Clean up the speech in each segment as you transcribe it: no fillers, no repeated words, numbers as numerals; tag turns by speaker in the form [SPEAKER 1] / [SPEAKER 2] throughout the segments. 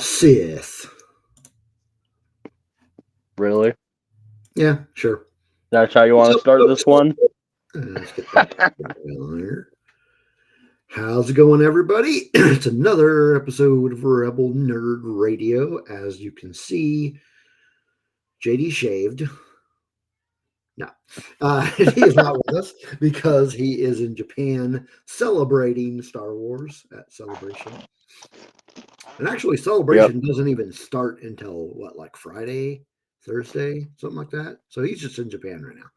[SPEAKER 1] Sith.
[SPEAKER 2] Really?
[SPEAKER 1] Yeah, sure.
[SPEAKER 2] That's how you want to start this one?
[SPEAKER 1] Let's get that on here. How's it going, everybody? It's another episode of Rebel Nerd Radio. As you can see, JD shaved. No, he is not with us because he is in Japan celebrating Star Wars at Celebration. And actually, Celebration doesn't even start until like Friday, Thursday, something like that. So he's just in Japan right now.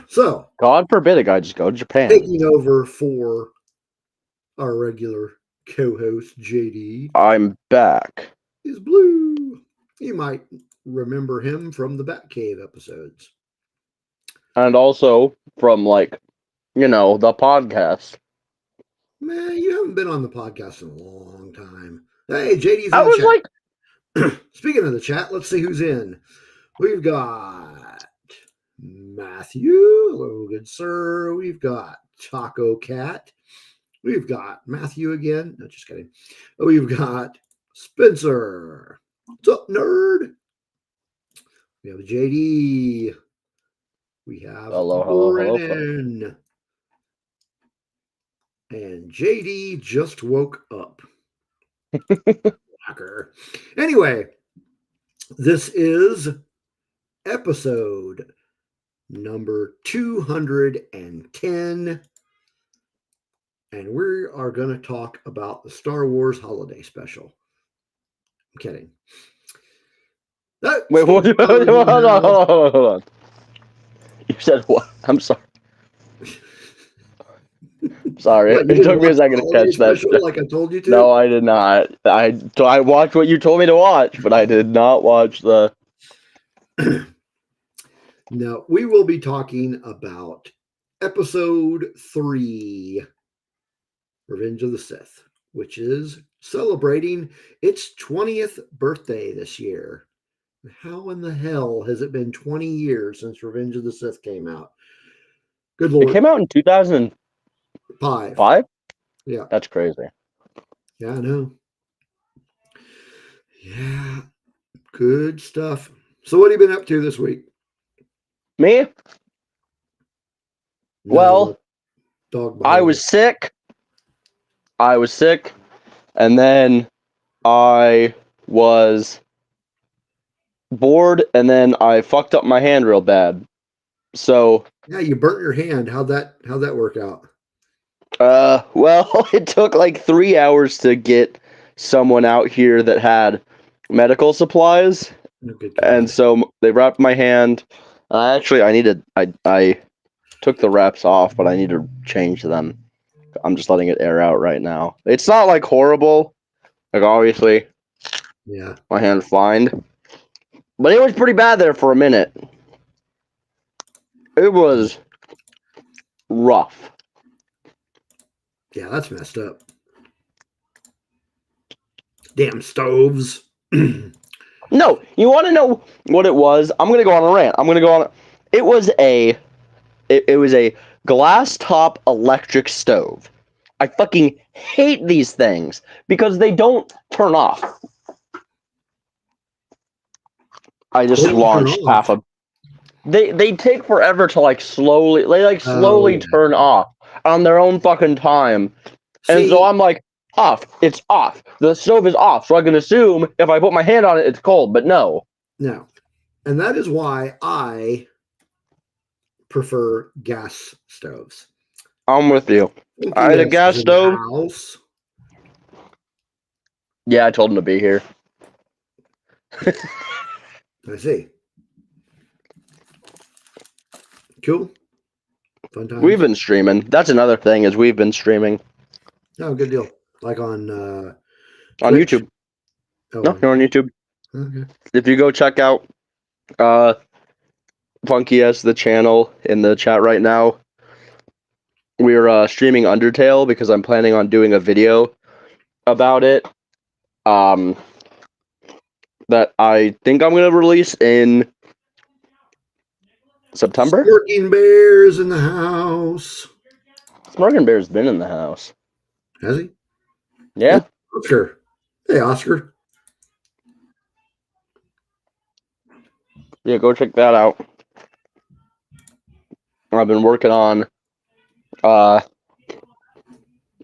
[SPEAKER 1] So,
[SPEAKER 2] God forbid a guy just go to Japan.
[SPEAKER 1] Taking over for our regular co-host JD.
[SPEAKER 2] I'm back.
[SPEAKER 1] Is Blue. You might remember him from the Batcave episodes.
[SPEAKER 2] And also from, the podcast.
[SPEAKER 1] Man, you haven't been on the podcast in a long time. Hey, JD's
[SPEAKER 2] I
[SPEAKER 1] in the
[SPEAKER 2] was
[SPEAKER 1] chat. Speaking of the chat, let's see who's in. We've got Matthew. Hello, good sir. We've got Taco Cat. We've got Matthew again. No, just kidding. We've got Spencer. What's up, nerd? We have JD. We have Brennan. And JD just woke up. Anyway, this is episode number 210. And we are going to talk about the Star Wars Holiday Special. I'm kidding.
[SPEAKER 2] Wait, hold on. You said what? I'm sorry. Sorry,
[SPEAKER 1] What,
[SPEAKER 2] it took me a second to catch that.
[SPEAKER 1] Like I told you to?
[SPEAKER 2] No, I did not. I watched what you told me to watch, but I did not watch the...
[SPEAKER 1] No, we will be talking about episode 3, Revenge of the Sith, which is celebrating its 20th birthday this year. How in the hell has it been 20 years since Revenge of the Sith came out? Good Lord.
[SPEAKER 2] It came out in 2005. 5?
[SPEAKER 1] Yeah.
[SPEAKER 2] That's crazy.
[SPEAKER 1] Yeah, I know. Yeah. Good stuff. So what have you been up to this week?
[SPEAKER 2] Me?
[SPEAKER 1] No,
[SPEAKER 2] well,
[SPEAKER 1] dog
[SPEAKER 2] I was sick. And then I was bored, and then I fucked up my hand real bad. So
[SPEAKER 1] yeah, you burnt your hand. How'd that work out?
[SPEAKER 2] Well, it took like 3 hours to get someone out here that had medical supplies, and so they wrapped my hand. Actually, I took the wraps off, but I need to change them. I'm just letting it air out right now. It's not like horrible, like obviously.
[SPEAKER 1] Yeah,
[SPEAKER 2] my hand's fine, but it was pretty bad there for a minute. It was rough.
[SPEAKER 1] Yeah, that's messed up. Damn stoves.
[SPEAKER 2] No, you want to know what it was? I'm gonna go on a rant. It was a glass top electric stove. I fucking hate these things because they don't turn off. I just launched half of. They take forever to slowly turn off on their own fucking time. And so I'm like, off. It's off. The stove is off. So I can assume if I put my hand on it, it's cold. But no.
[SPEAKER 1] No. And that is why I prefer gas stoves.
[SPEAKER 2] I'm with you. I had a gas stove.
[SPEAKER 1] House.
[SPEAKER 2] Yeah, I told him to be here.
[SPEAKER 1] I see. Cool. Fun time.
[SPEAKER 2] We've been streaming. That's another thing is we've been streaming.
[SPEAKER 1] Oh, good deal. Like on
[SPEAKER 2] YouTube.
[SPEAKER 1] Oh,
[SPEAKER 2] no, you're on YouTube.
[SPEAKER 1] Okay.
[SPEAKER 2] If you go check out Funky S, the channel in the chat right now, we're streaming Undertale because I'm planning on doing a video about it. That I think I'm gonna release in September.
[SPEAKER 1] Smirking Bear's in the house.
[SPEAKER 2] Smirking Bear's been in the house.
[SPEAKER 1] Has he?
[SPEAKER 2] Yeah.
[SPEAKER 1] Oscar. Hey, Oscar.
[SPEAKER 2] Yeah, go check that out. I've been working on. I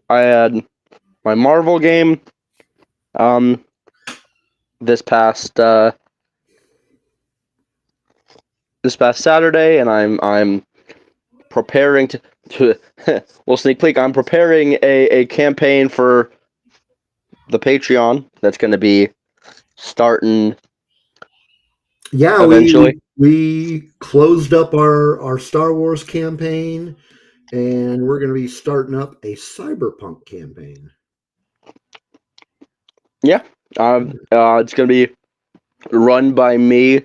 [SPEAKER 2] had my Marvel game. This past Saturday, and I'm preparing to well, sneak peek. I'm preparing a campaign for the Patreon that's going to be starting.
[SPEAKER 1] Yeah,
[SPEAKER 2] eventually.
[SPEAKER 1] we closed up our Star Wars campaign, and we're going to be starting up a Cyberpunk campaign.
[SPEAKER 2] Yeah, it's going to be run by me.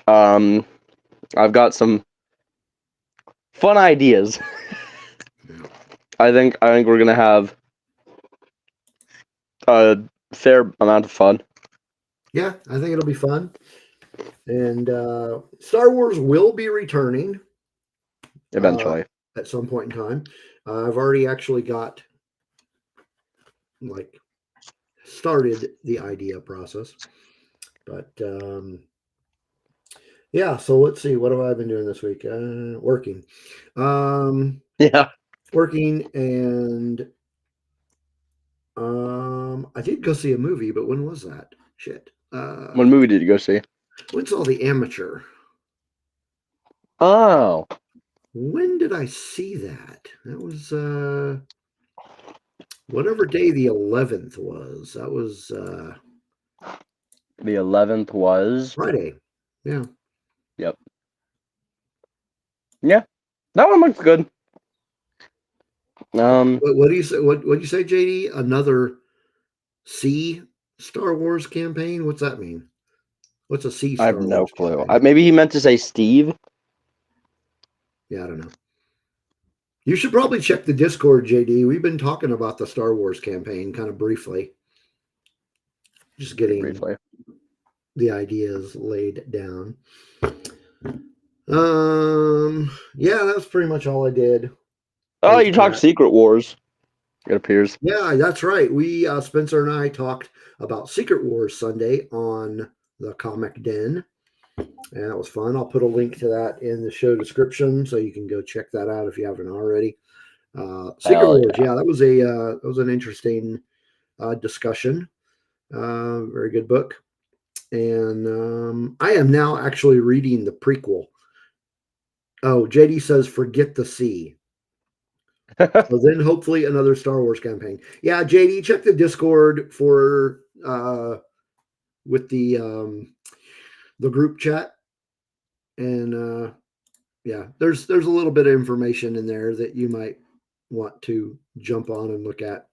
[SPEAKER 2] I've got some fun ideas. I think we're going to have a fair amount of fun.
[SPEAKER 1] Yeah, I think it'll be fun. And Star Wars will be returning
[SPEAKER 2] Eventually.
[SPEAKER 1] at some point in time. I've already actually got started the idea process, but yeah. So let's see. What have I been doing this week? Working.
[SPEAKER 2] Yeah.
[SPEAKER 1] Working, and I did go see a movie, but when was that? Shit.
[SPEAKER 2] What movie did you go see?
[SPEAKER 1] When's all the amateur?
[SPEAKER 2] Oh.
[SPEAKER 1] When did I see that? That was whatever day the 11th was. That was
[SPEAKER 2] The 11th was
[SPEAKER 1] Friday. Yeah.
[SPEAKER 2] Yep. Yeah. That one looks good.
[SPEAKER 1] What do you say? What do you say, JD? Another C Star Wars campaign? What's that mean? What's a C
[SPEAKER 2] I have
[SPEAKER 1] Star
[SPEAKER 2] no
[SPEAKER 1] Wars
[SPEAKER 2] clue.
[SPEAKER 1] campaign?
[SPEAKER 2] Maybe he meant to say Steve.
[SPEAKER 1] Yeah, I don't know. You should probably check the Discord, JD. We've been talking about the Star Wars campaign kind of briefly. Just getting the ideas laid down. Yeah, that's pretty much all I did.
[SPEAKER 2] Oh, you talked Secret Wars. It appears.
[SPEAKER 1] Yeah, that's right. We Spencer and I talked about Secret Wars Sunday on the Comic Den, and that was fun. I'll put a link to that in the show description, so you can go check that out if you haven't already. Secret Wars, yeah, that was an interesting discussion. Very good book, and I am now actually reading the prequel. Oh, JD says, "Forget the sea." So then hopefully another Star Wars campaign. Yeah, JD, check the Discord for with the group chat. And yeah, there's a little bit of information in there that you might want to jump on and look at.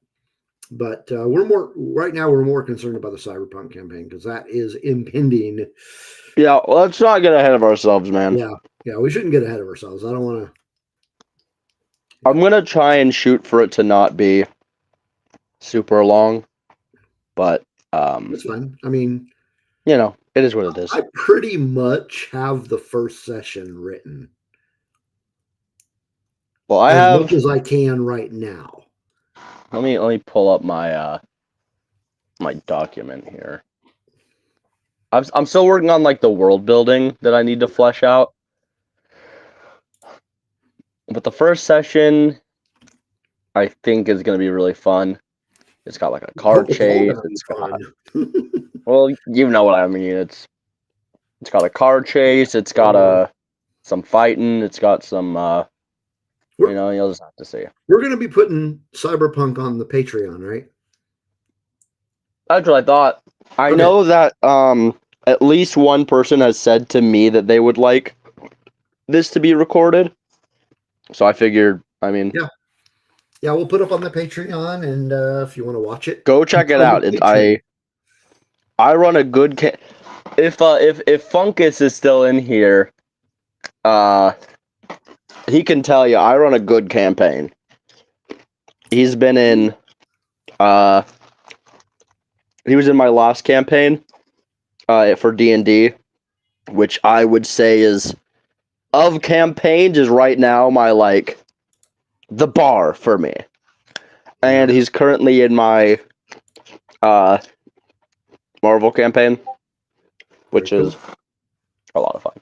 [SPEAKER 1] But we're more concerned about the Cyberpunk campaign because that is impending.
[SPEAKER 2] Yeah, let's not get ahead of ourselves, man.
[SPEAKER 1] Yeah, we shouldn't get ahead of ourselves. I don't want to.
[SPEAKER 2] I'm gonna try and shoot for it to not be super long, but
[SPEAKER 1] it's fine. I mean,
[SPEAKER 2] it is what it is.
[SPEAKER 1] I pretty much have the first session written.
[SPEAKER 2] Well, I
[SPEAKER 1] as
[SPEAKER 2] have
[SPEAKER 1] much as I can right now.
[SPEAKER 2] Let me pull up my my document here. I'm still working on the world building that I need to flesh out. But the first session, I think, is going to be really fun. It's got a car chase. It's got, well, you know what I mean. It's got a car chase. It's got some fighting. It's got some. You'll just have to see.
[SPEAKER 1] We're going to be putting Cyberpunk on the Patreon, right?
[SPEAKER 2] That's what I thought. I know that at least one person has said to me that they would like this to be recorded. So I figured,
[SPEAKER 1] yeah, we'll put up on the Patreon, and if you want to watch it,
[SPEAKER 2] go check it out. I run a good if Funkus is still in here, he can tell you I run a good campaign. He's been in he was in my last campaign for D&D, which I would say is of campaigns is right now my the bar for me. And he's currently in my Marvel campaign, which is A lot of fun.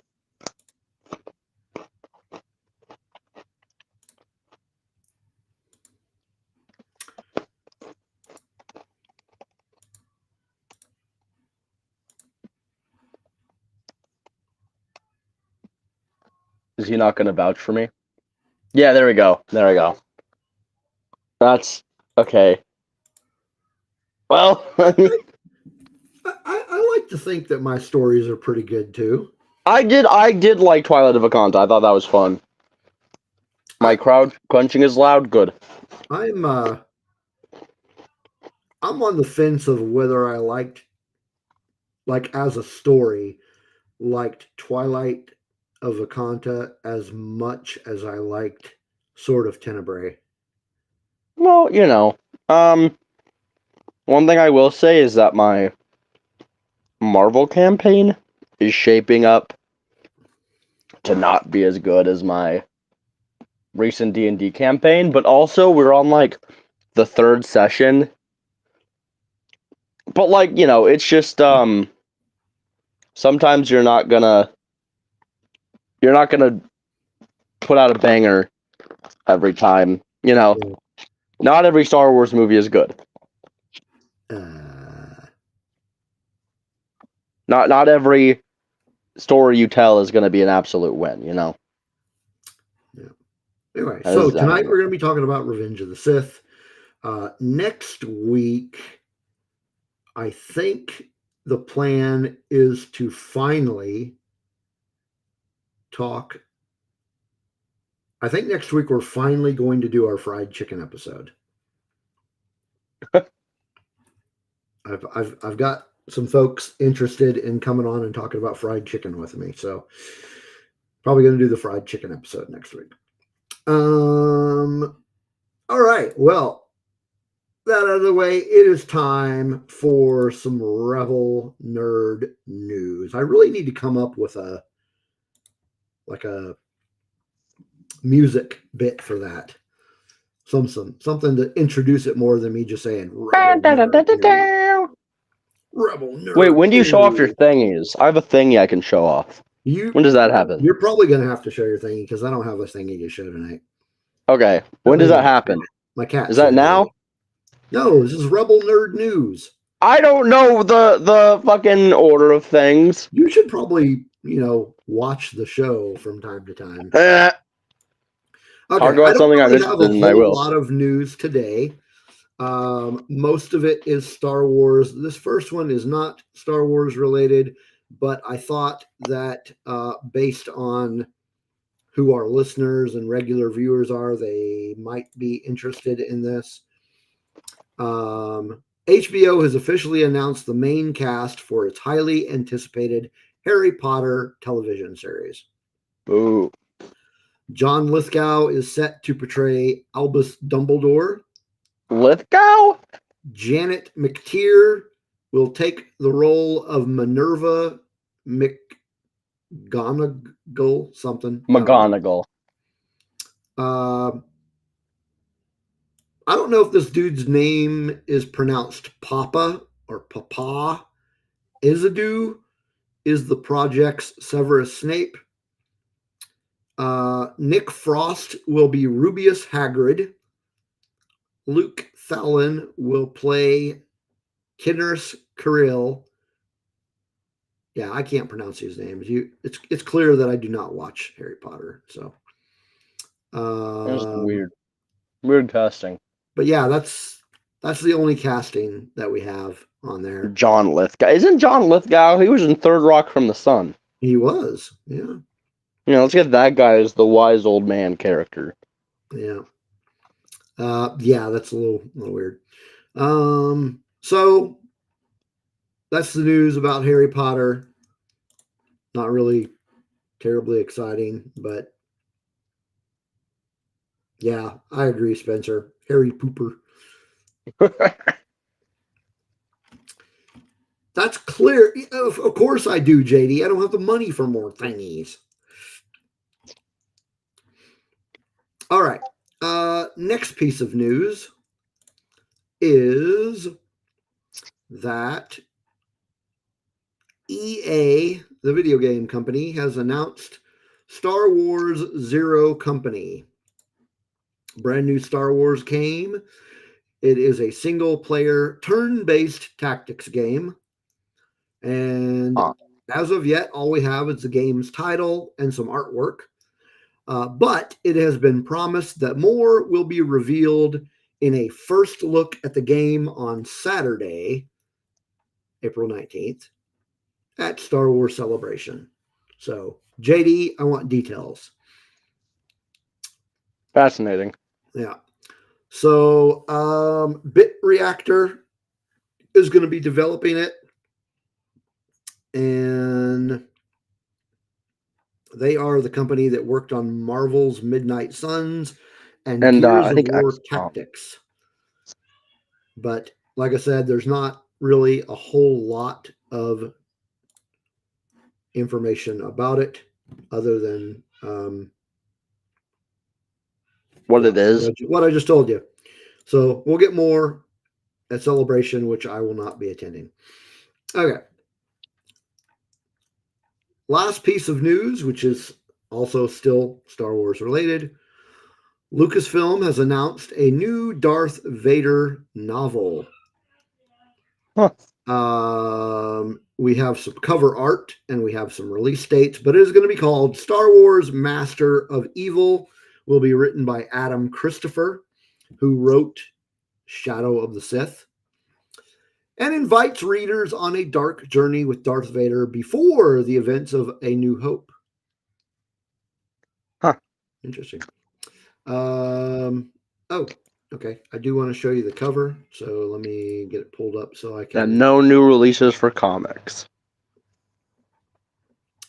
[SPEAKER 2] Is he not going to vouch for me? Yeah, there we go. There we go. That's okay. Well,
[SPEAKER 1] I like to think that my stories are pretty good too.
[SPEAKER 2] I did like Twilight of Akanta. I thought that was fun. My crowd crunching is loud. Good.
[SPEAKER 1] I'm on the fence of whether I liked, like as a story, liked Twilight of Akanta as much as I liked Sword of Tenebrae.
[SPEAKER 2] Well, one thing I will say is that my Marvel campaign is shaping up to not be as good as my recent D&D campaign, but also we're on like the third session. But like, it's just sometimes you're not gonna put out a banger every time,
[SPEAKER 1] Yeah.
[SPEAKER 2] Not every Star Wars movie is good. Not every story you tell is going to be an absolute win,
[SPEAKER 1] Yeah. Anyway,
[SPEAKER 2] That
[SPEAKER 1] so
[SPEAKER 2] is
[SPEAKER 1] tonight
[SPEAKER 2] exactly
[SPEAKER 1] we're going to be talking about Revenge of the Sith. Next week, I think the plan is to finally talk. I think next week we're finally going to do our fried chicken episode. I've got some folks interested in coming on and talking about fried chicken with me, so probably going to do the fried chicken episode next week. All right. Well, that out of the way, it is time for some Rebel nerd news. I really need to come up with a music bit for that. Something to introduce it more than me just saying Rebel nerd. Rebel nerd.
[SPEAKER 2] Wait, when do you show off your thingies? I have a thingy I can show off. When does that happen?
[SPEAKER 1] You're probably going to have to show your thingy because I don't have a thingy to show tonight.
[SPEAKER 2] Okay. When does that happen?
[SPEAKER 1] My cat.
[SPEAKER 2] Is that now?
[SPEAKER 1] No, this is Rebel Nerd News.
[SPEAKER 2] I don't know the fucking order of things.
[SPEAKER 1] You should probably, watch the show from time to time.
[SPEAKER 2] Okay, talk about something I'm interested in, I will.
[SPEAKER 1] A lot of news today. Most of it is Star Wars. This first one is not Star Wars related, but I thought that based on who our listeners and regular viewers are, they might be interested in this. HBO has officially announced the main cast for its highly anticipated Harry Potter television series.
[SPEAKER 2] Ooh.
[SPEAKER 1] John Lithgow is set to portray Albus Dumbledore.
[SPEAKER 2] Lithgow?
[SPEAKER 1] Janet McTeer will take the role of Minerva McGonagall, something.
[SPEAKER 2] McGonagall.
[SPEAKER 1] I don't know if this dude's name is pronounced Papa or Papa. Isidue is the project's Severus Snape. Nick Frost will be Rubius Hagrid. Luke Fallon will play Kinnerus Kirill. Yeah, I can't pronounce these names. It's clear that I do not watch Harry Potter. So
[SPEAKER 2] That's weird casting.
[SPEAKER 1] But yeah, that's the only casting that we have on there.
[SPEAKER 2] John Lithgow. Isn't John Lithgow? He was in Third Rock from the Sun.
[SPEAKER 1] He was, yeah.
[SPEAKER 2] Let's get that guy as the wise old man character.
[SPEAKER 1] Yeah. Yeah, that's a little weird. So that's the news about Harry Potter. Not really terribly exciting, but yeah, I agree, Spencer. Harry Pooper. That's clear. Of course I do, JD. I don't have the money for more thingies. All right. Next piece of news is that EA, the video game company, has announced Star Wars Zero Company. Brand new Star Wars game. It is a single-player, turn-based tactics game. And as of yet, all we have is the game's title and some artwork. But it has been promised that more will be revealed in a first look at the game on Saturday, April 19th, at Star Wars Celebration. So, JD, I want details.
[SPEAKER 2] Fascinating.
[SPEAKER 1] Yeah. So, Bit Reactor is going to be developing it. And they are the company that worked on Marvel's Midnight Suns and Gears of War Tactics. But like I said, there's not really a whole lot of information about it other than
[SPEAKER 2] what it is.
[SPEAKER 1] What I just told you. So we'll get more at Celebration, which I will not be attending. Okay. Last piece of news, which is also still Star Wars related. Lucasfilm has announced a new Darth Vader novel.
[SPEAKER 2] Huh.
[SPEAKER 1] We have some cover art and we have some release dates, but it is going to be called Star Wars Master of Evil. Will be written by Adam Christopher, who wrote Shadow of the Sith, and invites readers on a dark journey with Darth Vader before the events of A New Hope.
[SPEAKER 2] Huh.
[SPEAKER 1] Interesting. Oh, okay. I do want to show you the cover, so let me get it pulled up so I can.
[SPEAKER 2] And no new releases for comics.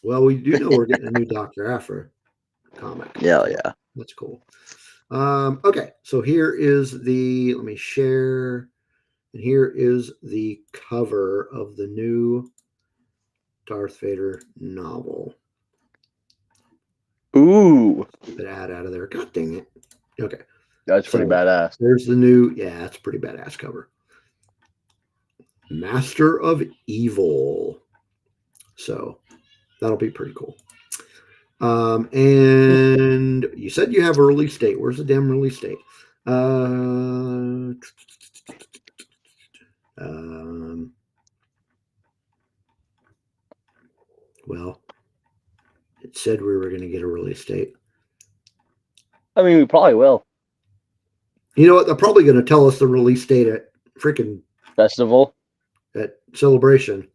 [SPEAKER 1] Well, we do know we're getting a new Dr. Aphra comic.
[SPEAKER 2] Yeah.
[SPEAKER 1] That's cool. Okay, so here is let me share, and here is the cover of the new Darth Vader novel.
[SPEAKER 2] Ooh.
[SPEAKER 1] Get that ad out of there. God dang it. Okay.
[SPEAKER 2] That's pretty badass.
[SPEAKER 1] There's the new, it's a pretty badass cover. Master of Evil. So that'll be pretty cool. And you said you have a release date. Where's the damn release date? Well, it said we were going to get a release date.
[SPEAKER 2] I mean, we probably will.
[SPEAKER 1] You know what? They're probably going to tell us the release date at freaking
[SPEAKER 2] festival,
[SPEAKER 1] at Celebration.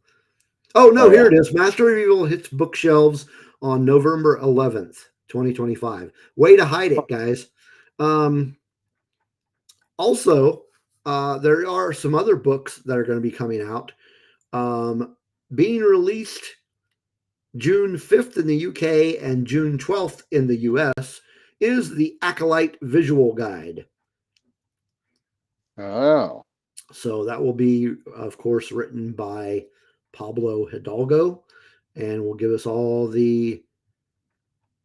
[SPEAKER 1] Oh, no, here it is. Master of Evil hits bookshelves on November 11th, 2025. Way to hide it, guys. Also, there are some other books that are going to be coming out. Being released June 5th in the UK and June 12th in the US is the Acolyte Visual Guide.
[SPEAKER 2] Oh.
[SPEAKER 1] So that will be, of course, written by Pablo Hidalgo, and will give us all the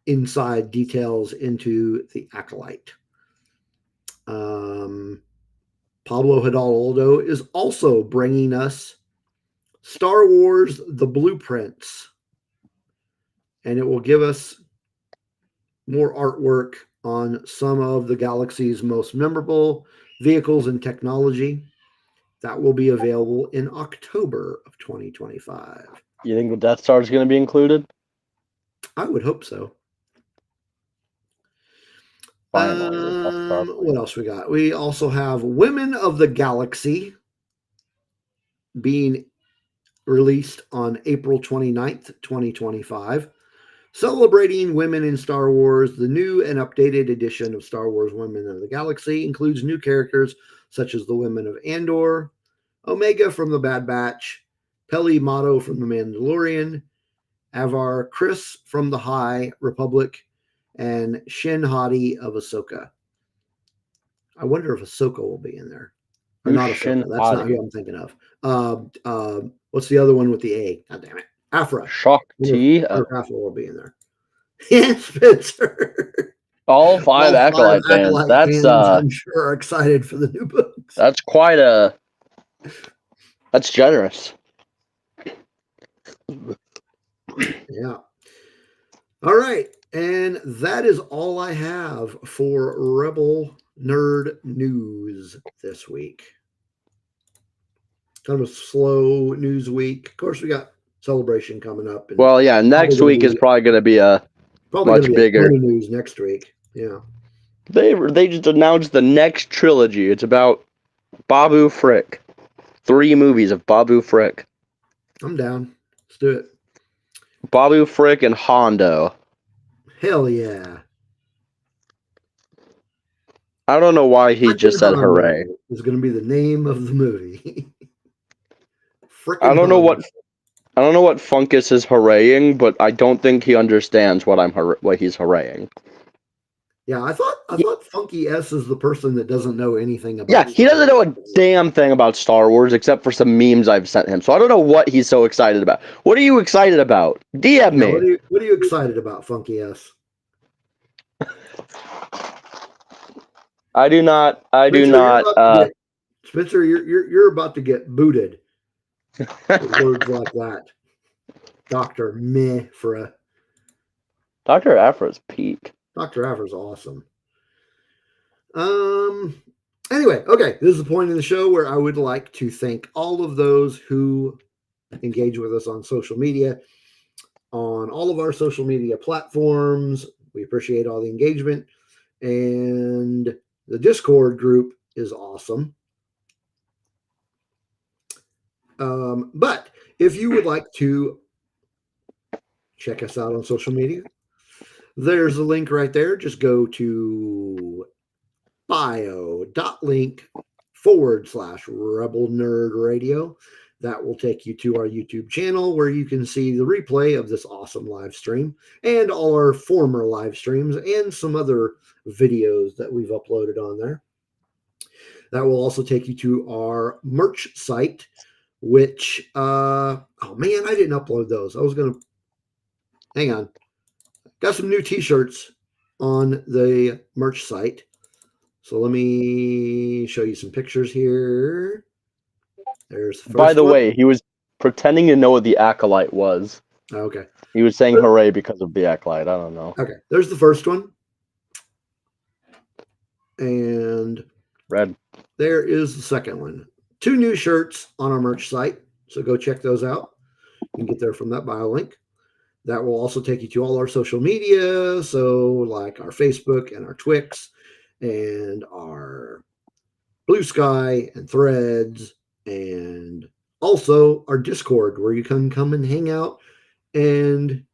[SPEAKER 1] inside details into the Acolyte. Pablo Hidalgo is also bringing us Star Wars: The Blueprints, and it will give us more artwork on some of the galaxy's most memorable vehicles and technology. That will be available in October of 2025.
[SPEAKER 2] You think the Death Star is going to be included?
[SPEAKER 1] I would hope so.
[SPEAKER 2] Finally,
[SPEAKER 1] what else we got? We also have Women of the Galaxy being released on April 29th, 2025. Celebrating women in Star Wars, the new and updated edition of Star Wars Women of the Galaxy includes new characters such as the Women of Andor, Omega from the Bad Batch, Peli Motto from the Mandalorian, Avar Kriss from the High Republic, and Shin Hati of Ahsoka. I wonder if Ahsoka will be in there. Or not Ahsoka. That's not who I'm thinking of. What's the other one with the A? God damn it. Aphra.
[SPEAKER 2] Shakti.
[SPEAKER 1] Aphra will be in there. Yeah, Spencer.
[SPEAKER 2] All five Acolyte fans. That's
[SPEAKER 1] I'm sure are excited for the new books.
[SPEAKER 2] That's generous.
[SPEAKER 1] Yeah. All right. And that is all I have for Rebel Nerd News this week. Kind of a slow news week. Of course, we got Celebration coming up. And
[SPEAKER 2] well, yeah, next week is probably going to be a much bigger.
[SPEAKER 1] A ton of news next week. Yeah.
[SPEAKER 2] They just announced the next trilogy. It's about Babu Frick. 3 movies of Babu Frick.
[SPEAKER 1] I'm down. Let's do it.
[SPEAKER 2] Babu Frick and Hondo.
[SPEAKER 1] Hell yeah.
[SPEAKER 2] I don't know why he just said hooray.
[SPEAKER 1] Is going to be the name of the movie.
[SPEAKER 2] I don't know what Funkus is hooraying, but I don't think he understands what he's hooraying.
[SPEAKER 1] Yeah, I thought Funky S is the person that doesn't know anything about.
[SPEAKER 2] Yeah, he doesn't know a damn thing about Star Wars except for some memes I've sent him. So I don't know what he's so excited about. What are you excited about? DM me.
[SPEAKER 1] What are you excited about, Funky S?
[SPEAKER 2] I do not.
[SPEAKER 1] Spencer, you're about to get booted. With words like that. Dr. Meh for a
[SPEAKER 2] Dr. Afro's peak.
[SPEAKER 1] Dr. Afro's awesome. Anyway, okay, this is the point in the show where I would like to thank all of those who engage with us on social media, on all of our social media platforms. We appreciate all the engagement, and the Discord group is awesome. But if you would like to check us out on social media, there's a link right there. Just go to bio.link/Rebel Nerd Radio. That will take you to our YouTube channel where you can see the replay of this awesome live stream and all our former live streams and some other videos that we've uploaded on there. That will also take you to our merch site, which, oh man, I didn't upload those. I was going to, hang on. Got some new t-shirts on the merch site. So let me show you some pictures here. There's the first
[SPEAKER 2] By the way, he was pretending to know what the Acolyte was.
[SPEAKER 1] Okay.
[SPEAKER 2] He was saying hooray because of the Acolyte. I don't know.
[SPEAKER 1] Okay. There's the first one. And
[SPEAKER 2] red.
[SPEAKER 1] There is the second one. 2 new shirts on our merch site. So go check those out. You can get there from that bio link. That will also take you to all our social media. So like our Facebook and our Twix and our Blue Sky and Threads, and also our Discord where you can come and hang out and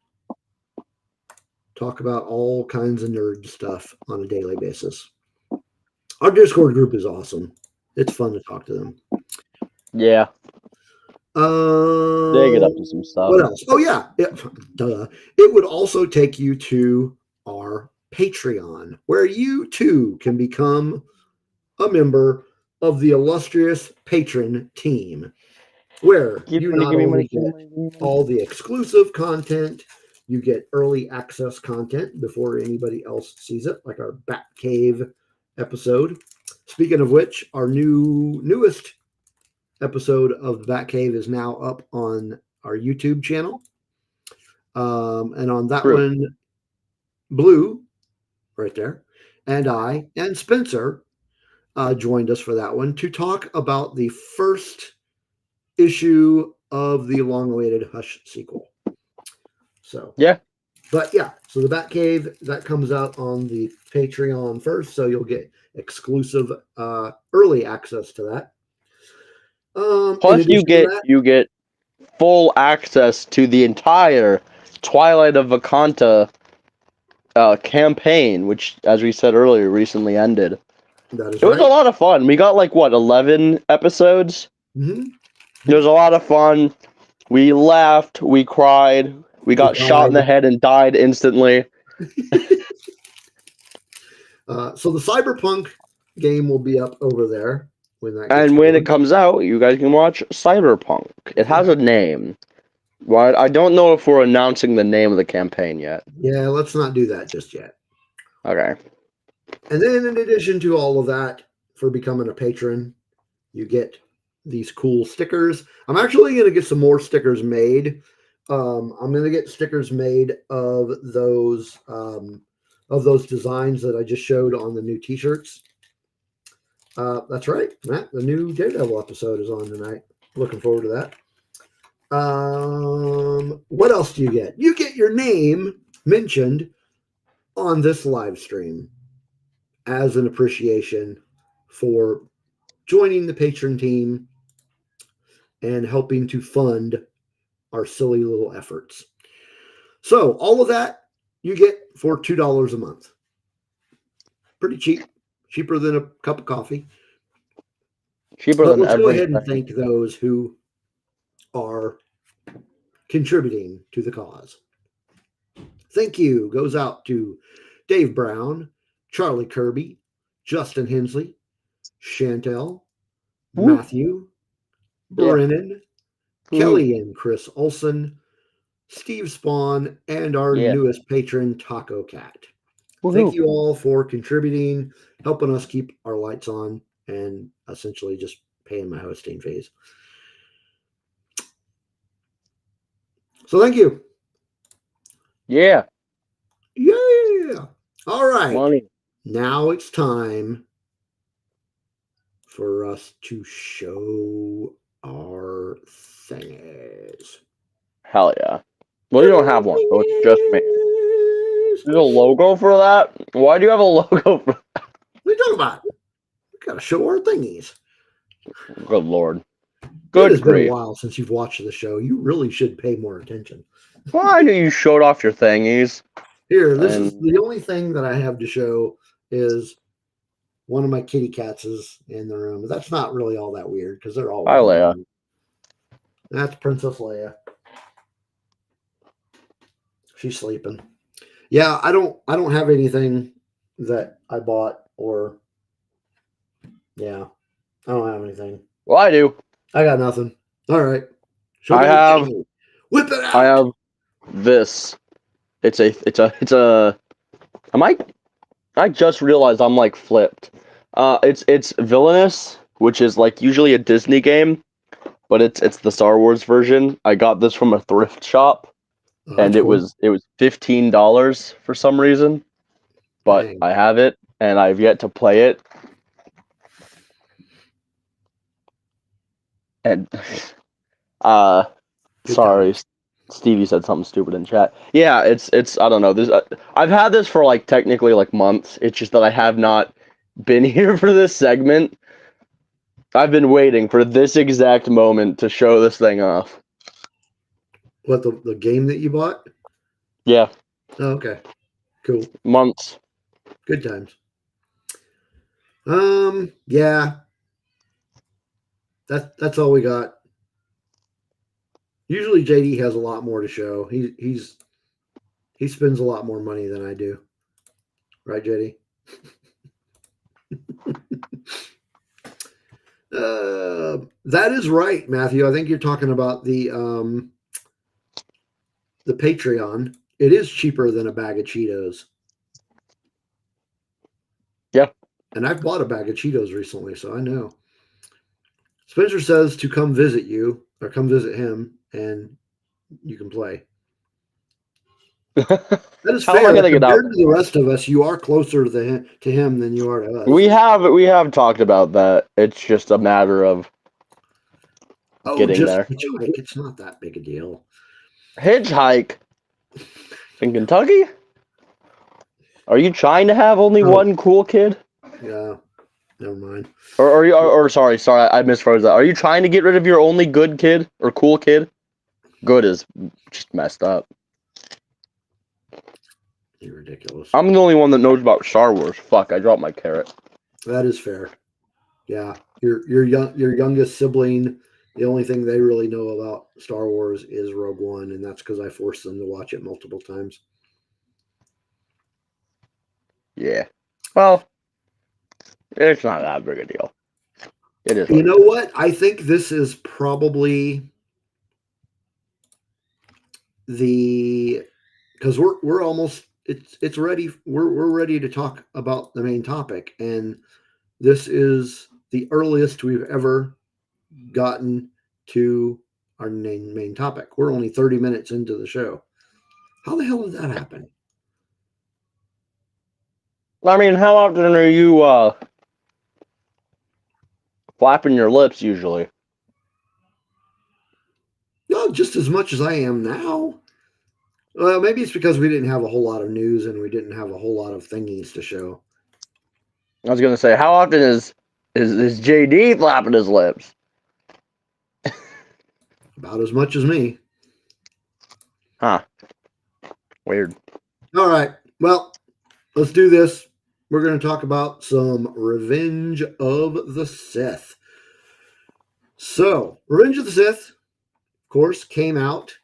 [SPEAKER 1] talk about all kinds of nerd stuff on a daily basis. Our Discord group is awesome. It's fun to talk to them.
[SPEAKER 2] Yeah. They get up to some stuff.
[SPEAKER 1] What else? Oh, yeah. It would also take you to our Patreon, where you too can become a member of the illustrious patron team, where you not only get all the exclusive content, you get early access content before anybody else sees it, like our Batcave episode. Speaking of which, our newest episode of the Batcave is now up on our YouTube channel. And on that one, Blue, right there, and I and Spencer joined us for that one to talk about the first issue of the long-awaited Hush sequel. So
[SPEAKER 2] yeah.
[SPEAKER 1] But yeah, so the Batcave, that comes out on the Patreon first, so you'll get exclusive early access to that.
[SPEAKER 2] Plus, you get full access to the entire Twilight of Vakanta campaign, which, as we said earlier, recently ended. It was a lot of fun. We got 11 episodes.
[SPEAKER 1] Mm-hmm.
[SPEAKER 2] It was a lot of fun. We laughed, we cried, we got shot in the head and died instantly.
[SPEAKER 1] So the Cyberpunk game will be up over there when that.
[SPEAKER 2] And when it comes out, you guys can watch Cyberpunk. It has a name. Well, I don't know if we're announcing the name of the campaign yet.
[SPEAKER 1] Yeah, let's not do that just yet.
[SPEAKER 2] Okay.
[SPEAKER 1] And then in addition to all of that, for becoming a patron, you get these cool stickers. I'm actually going to get some more stickers made I'm gonna get stickers made of those designs that I just showed on the new T-shirts. That's right, Matt. The new Daredevil episode is on tonight. Looking forward to that. What else do you get? You get your name mentioned on this live stream as an appreciation for joining the patron team and helping to fund our silly little efforts. So all of that you get for $2 a month. Pretty cheap, cheaper than a cup of coffee.
[SPEAKER 2] Cheaper
[SPEAKER 1] But
[SPEAKER 2] than
[SPEAKER 1] let's go ahead
[SPEAKER 2] everything.
[SPEAKER 1] and thank those who are contributing to the cause. Thank you goes out to Dave Brown, Charlie Kirby, Justin Hensley, Chantel,
[SPEAKER 2] Woo.
[SPEAKER 1] Matthew,
[SPEAKER 2] Yeah.
[SPEAKER 1] Brennan, Kelly and Chris Olson, Steve Spawn, and our
[SPEAKER 2] Yeah.
[SPEAKER 1] newest patron, Taco Cat.
[SPEAKER 2] Woo-hoo.
[SPEAKER 1] Thank you all for contributing, helping us keep our lights on, and essentially just paying my hosting fees. So thank you.
[SPEAKER 2] Yeah.
[SPEAKER 1] Yeah. All right.
[SPEAKER 2] Money.
[SPEAKER 1] Now it's time for us to show our thingies.
[SPEAKER 2] Hell yeah. Well, you don't have one, so it's just me. There's a logo for that? Why do you have a logo for that?
[SPEAKER 1] What are you talking about? We gotta show our thingies.
[SPEAKER 2] Good lord.
[SPEAKER 1] It has been a while since you've watched the show. You really should pay more attention.
[SPEAKER 2] Well, I knew you showed off your thingies.
[SPEAKER 1] Here, this is the only thing that I have to show is one of my kitty cats is in the room. But that's not really all that weird because they're all.
[SPEAKER 2] Hi, Leia.
[SPEAKER 1] That's Princess Leia. She's sleeping. Yeah, I don't have anything that I bought or yeah, I don't have anything.
[SPEAKER 2] Well, I do.
[SPEAKER 1] I got nothing. All right.
[SPEAKER 2] I have.
[SPEAKER 1] Whip it out.
[SPEAKER 2] I have this. It's a. I just realized I'm like flipped. It's Villainous, which is like usually a Disney game, but it's the Star Wars version. I got this from a thrift shop, and it was $15 for some reason. But
[SPEAKER 1] Dang.
[SPEAKER 2] I have it, and I've yet to play it. And sorry, Stevie said something stupid in chat. Yeah, it's I don't know. This I've had this for like technically like months. It's just that I have not been here for this segment. I've been waiting for this exact moment to show this thing off.
[SPEAKER 1] What, the game that you bought?
[SPEAKER 2] Yeah.
[SPEAKER 1] Oh, okay. Cool.
[SPEAKER 2] Months.
[SPEAKER 1] Good times. Yeah. That's all we got. Usually JD has a lot more to show. He spends a lot more money than I do. Right, JD? That is right, Matthew. I think you're talking about the Patreon. It is cheaper than a bag of Cheetos.
[SPEAKER 2] Yeah.
[SPEAKER 1] And I've bought a bag of Cheetos recently, so I know. Spencer says to come visit you or come visit him, and you can play.
[SPEAKER 2] That
[SPEAKER 1] is fair. Compared to the rest of us, you are closer to him than you are to us.
[SPEAKER 2] We have talked about that. It's just a matter of getting there.
[SPEAKER 1] Hitchhike. It's not that big a deal.
[SPEAKER 2] Hitchhike in Kentucky? Are you trying to have only one cool kid?
[SPEAKER 1] Yeah. Never mind.
[SPEAKER 2] Or sorry, I misphrased that. Are you trying to get rid of your only good kid or cool kid? Good is just messed up.
[SPEAKER 1] You're ridiculous.
[SPEAKER 2] I'm the only one that knows about Star Wars. Fuck, I dropped my carrot.
[SPEAKER 1] That is fair. Yeah, your youngest sibling. The only thing they really know about Star Wars is Rogue One, and that's because I forced them to watch it multiple times.
[SPEAKER 2] Yeah. Well, it's not that big a deal. It is.
[SPEAKER 1] You know what? I think this is probably because we're almost it's ready. We're ready to talk about the main topic, and this is the earliest we've ever gotten to our main topic. We're only 30 minutes into the show. How the hell did that happen?
[SPEAKER 2] I mean, how often are you flapping your lips usually?
[SPEAKER 1] No, just as much as I am now. Well, maybe it's because we didn't have a whole lot of news and we didn't have a whole lot of thingies to show.
[SPEAKER 2] I was gonna say, how often is JD flapping his lips?
[SPEAKER 1] About as much as me.
[SPEAKER 2] Huh. Weird.
[SPEAKER 1] All right. Well, let's do this. We're going to talk about some Revenge of the Sith. So, Revenge of the Sith, of course, came out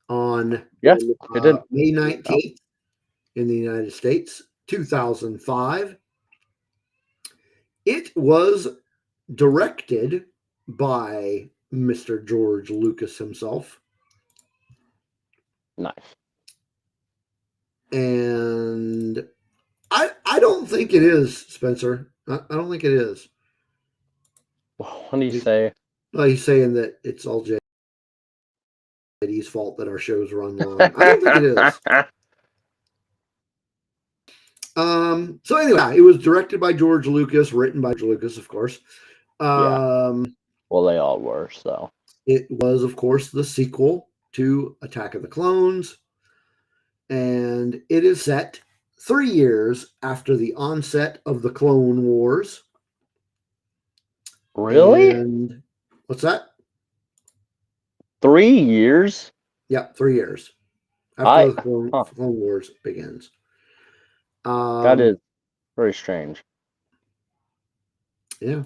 [SPEAKER 1] on
[SPEAKER 2] Yes, it did.
[SPEAKER 1] May 19th in the United States, 2005. It was directed by Mr. George Lucas himself.
[SPEAKER 2] Nice.
[SPEAKER 1] And I don't think it is, Spencer. I don't think it is.
[SPEAKER 2] What do you say?
[SPEAKER 1] Well, he's saying that it's all JD's fault that our shows run long. I don't think it is. So anyway, it was directed by George Lucas, written by George Lucas, of course.
[SPEAKER 2] Yeah. Well, they all were, so.
[SPEAKER 1] It was, of course, the sequel to Attack of the Clones. And it is set 3 years after the onset of the Clone Wars.
[SPEAKER 2] Really?
[SPEAKER 1] And what's that?
[SPEAKER 2] 3 years?
[SPEAKER 1] Yeah, 3 years after the Clone Wars begins.
[SPEAKER 2] That is very strange.
[SPEAKER 1] Yeah.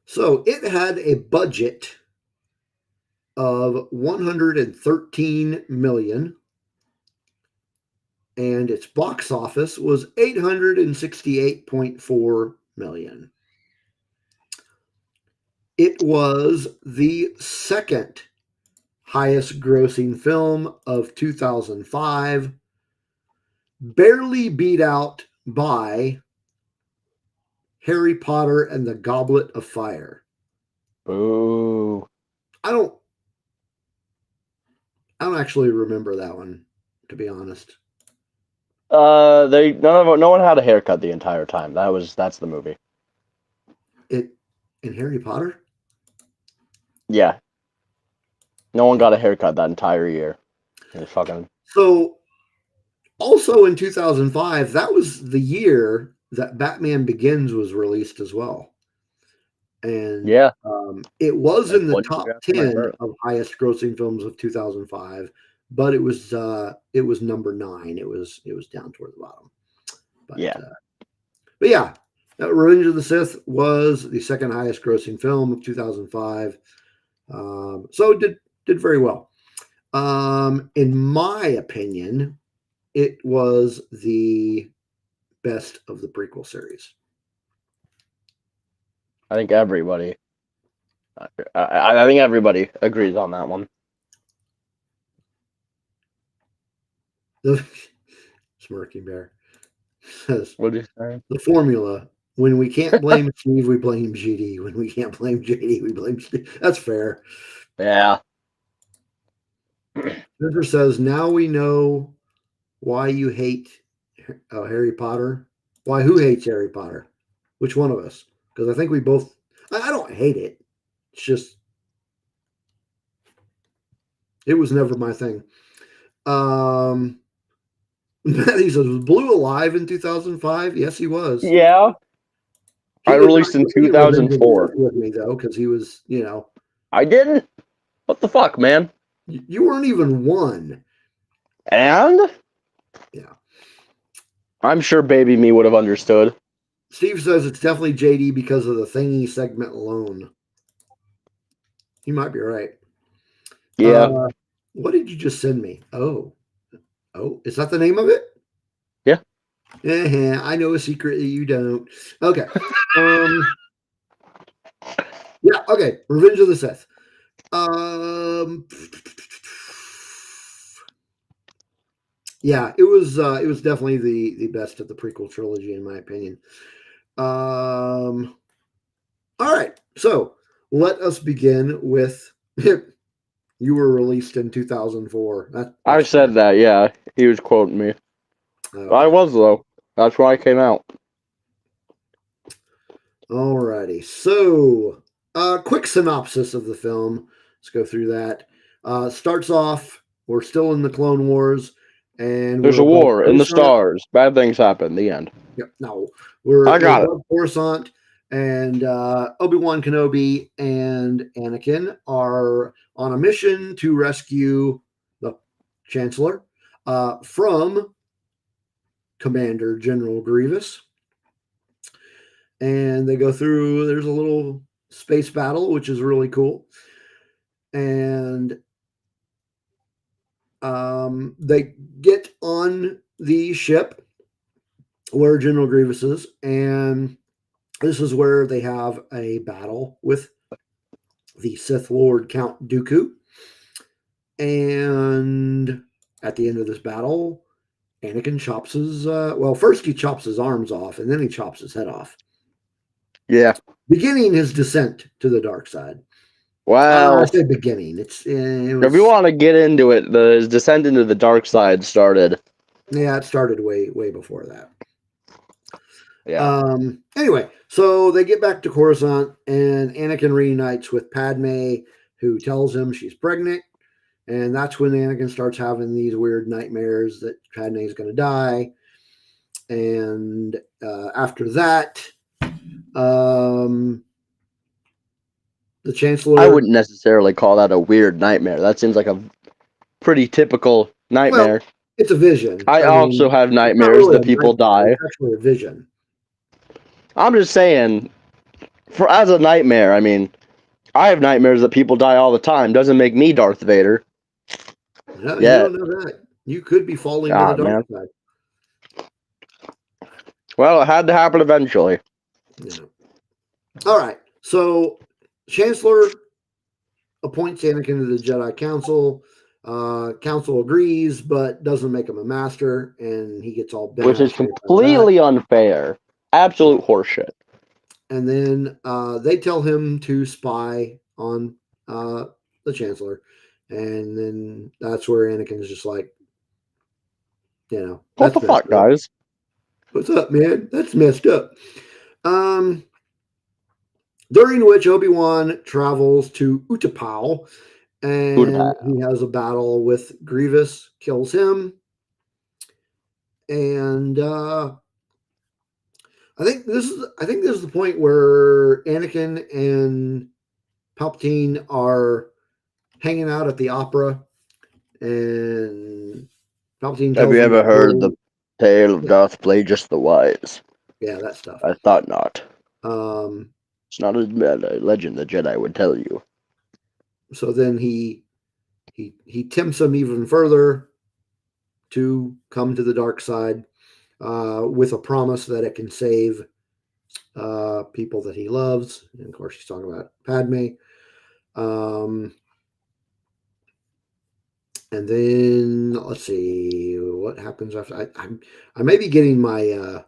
[SPEAKER 1] So it had a budget of $113 million, and its box office was $868.4 million. It was the second highest grossing film of 2005, barely beat out by Harry Potter and the Goblet of Fire.
[SPEAKER 2] Boo.
[SPEAKER 1] I don't actually remember that one, to be honest.
[SPEAKER 2] No one had a haircut the entire time. That's the movie.
[SPEAKER 1] In Harry Potter?
[SPEAKER 2] Yeah. No one got a haircut that entire year.
[SPEAKER 1] So, also in 2005, that was the year that Batman Begins was released as well. And
[SPEAKER 2] yeah,
[SPEAKER 1] it was in the top 10 of highest grossing films of 2005, but it was number 9. It was down toward the bottom. But yeah, Revenge of the Sith was the second highest grossing film of 2005. So it did very well. In my opinion, it was the best of the prequel series.
[SPEAKER 2] I think everybody agrees on that one.
[SPEAKER 1] The Smirking Bear says,
[SPEAKER 2] what did you say?
[SPEAKER 1] The formula: when we can't blame Steve, we blame JD. When we can't blame JD, we blame Steve. That's fair.
[SPEAKER 2] Yeah.
[SPEAKER 1] River says, now we know why you hate Harry Potter. Why? Who hates Harry Potter? Which one of us? Because I think we both. I don't hate it. It's just it was never my thing. He says, was Blue alive in 2005? Yes, he was.
[SPEAKER 2] Yeah. I released in 2004
[SPEAKER 1] with me though, because he was,
[SPEAKER 2] I didn't. What the fuck, man?
[SPEAKER 1] You weren't even 1.
[SPEAKER 2] And
[SPEAKER 1] yeah,
[SPEAKER 2] I'm sure baby me would have understood.
[SPEAKER 1] Steve says it's definitely JD because of the thingy segment alone. You might be right.
[SPEAKER 2] Yeah.
[SPEAKER 1] What did you just send me? Oh, is that the name of it?
[SPEAKER 2] Yeah.
[SPEAKER 1] I know a secret that you don't. Okay. Yeah. Okay. Revenge of the Sith. Yeah, it was definitely the best of the prequel trilogy in my opinion. All right. So, let us begin with you were released in 2004.
[SPEAKER 2] I said that, yeah. He was quoting me.
[SPEAKER 1] Okay.
[SPEAKER 2] I was, though. That's why I came out.
[SPEAKER 1] Alrighty. So, quick synopsis of the film. Let's go through that. Starts off, we're still in the Clone Wars, and
[SPEAKER 2] There's
[SPEAKER 1] we're
[SPEAKER 2] a
[SPEAKER 1] above
[SPEAKER 2] war in the stars. Bad things happen. The end.
[SPEAKER 1] Yep. No, we're
[SPEAKER 2] I got it.
[SPEAKER 1] above Coruscant, and Obi-Wan Kenobi and Anakin are on a mission to rescue the Chancellor from Commander General Grievous. And they go through, there's a little space battle, which is really cool. And they get on the ship where General Grievous is, and this is where they have a battle with the Sith Lord Count Dooku. And at the end of this battle, Anakin chops his, first he chops his arms off, and then he chops his head off.
[SPEAKER 2] Yeah.
[SPEAKER 1] Beginning his descent to the dark side.
[SPEAKER 2] Well,
[SPEAKER 1] I say beginning. It was,
[SPEAKER 2] if you want to get into it, his descent into the dark side started.
[SPEAKER 1] Yeah, it started way before that.
[SPEAKER 2] Yeah.
[SPEAKER 1] Anyway, so they get back to Coruscant, and Anakin reunites with Padme, who tells him she's pregnant, and that's when Anakin starts having these weird nightmares that Padme is going to die. And after that, the Chancellor.
[SPEAKER 2] I wouldn't necessarily call that a weird nightmare. That seems like a pretty typical nightmare.
[SPEAKER 1] Well, it's a vision.
[SPEAKER 2] I also have nightmares
[SPEAKER 1] really
[SPEAKER 2] that people die.
[SPEAKER 1] It's actually a vision.
[SPEAKER 2] I'm just saying, as a nightmare, I mean, I have nightmares that people die all the time. Doesn't make me Darth Vader.
[SPEAKER 1] No, you don't know that. You could be falling to the dark side.
[SPEAKER 2] Well, it had to happen eventually.
[SPEAKER 1] Yeah. All right. So, Chancellor appoints Anakin to the Jedi Council. Council agrees, but doesn't make him a master, and he gets all bent.
[SPEAKER 2] Which is completely unfair. Absolute horseshit.
[SPEAKER 1] And then they tell him to spy on the Chancellor. And then that's where Anakin's just like,
[SPEAKER 2] what the fuck, guys?
[SPEAKER 1] What's up, man? That's messed up. During which Obi-Wan travels to Utapau, and he has a battle with Grievous, kills him, and I think this is the point where Anakin and Palpatine are hanging out at the opera, and Palpatine.
[SPEAKER 2] Have you ever heard the tale of Darth Plagueis the Wise?
[SPEAKER 1] Yeah, that stuff.
[SPEAKER 2] I thought not. It's not a legend the Jedi would tell you.
[SPEAKER 1] So then he tempts him even further to come to the dark side with a promise that it can save people that he loves. And of course, he's talking about Padme. And then let's see what happens after. I may be getting my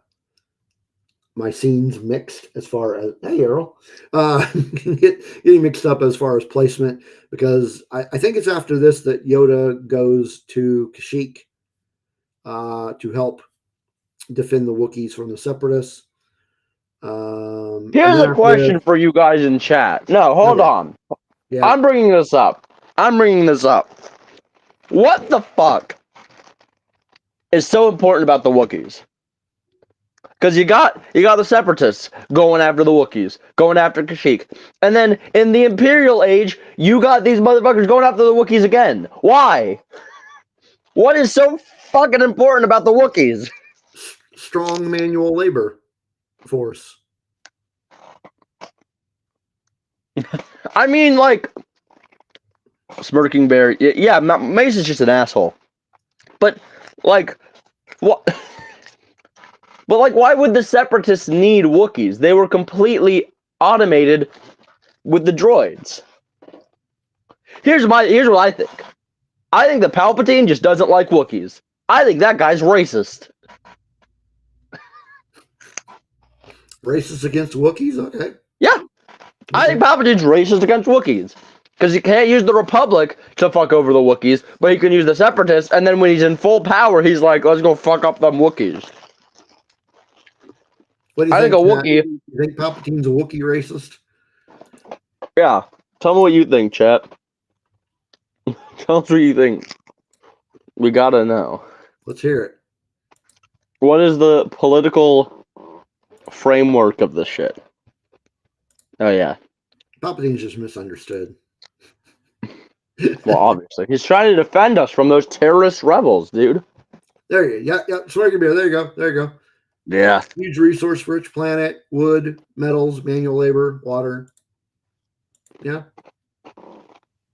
[SPEAKER 1] my scenes mixed as far as Errol getting mixed up as far as placement, because I think it's after this that Yoda goes to Kashyyyk to help defend the Wookiees from the Separatists.
[SPEAKER 2] Here's a question for you guys in chat. No, hold on. Yeah. I'm bringing this up. What the fuck is so important about the Wookiees? Because you got the Separatists going after the Wookiees, going after Kashyyyk. And then in the Imperial Age, you got these motherfuckers going after the Wookiees again. Why? What is so fucking important about the Wookiees?
[SPEAKER 1] Strong manual labor force.
[SPEAKER 2] I mean, like, Smirking Bear. Yeah, Mace is just an asshole. But, like, what? But, like, why would the Separatists need Wookiees? They were completely automated with the droids. Here's what I think. I think that Palpatine just doesn't like Wookiees. I think that guy's racist.
[SPEAKER 1] Racist against Wookiees? Okay.
[SPEAKER 2] Yeah. I think Palpatine's racist against Wookiees. Because he can't use the Republic to fuck over the Wookiees, but he can use the Separatists, and then when he's in full power, he's like, let's go fuck up them Wookiees.
[SPEAKER 1] What do you
[SPEAKER 2] I
[SPEAKER 1] think,
[SPEAKER 2] think a Wookiee...
[SPEAKER 1] You think Palpatine's a Wookiee racist?
[SPEAKER 2] Yeah. Tell me what you think, chat. Tell us what you think. We gotta know.
[SPEAKER 1] Let's hear it.
[SPEAKER 2] What is the political framework of this shit? Oh, yeah.
[SPEAKER 1] Palpatine's just misunderstood.
[SPEAKER 2] Well, obviously. He's trying to defend us from those terrorist rebels, dude.
[SPEAKER 1] There you go. Yeah. Swag beer. There you go. There you go.
[SPEAKER 2] Yeah.
[SPEAKER 1] Huge resource-rich planet, wood, metals, manual labor, water. Yeah.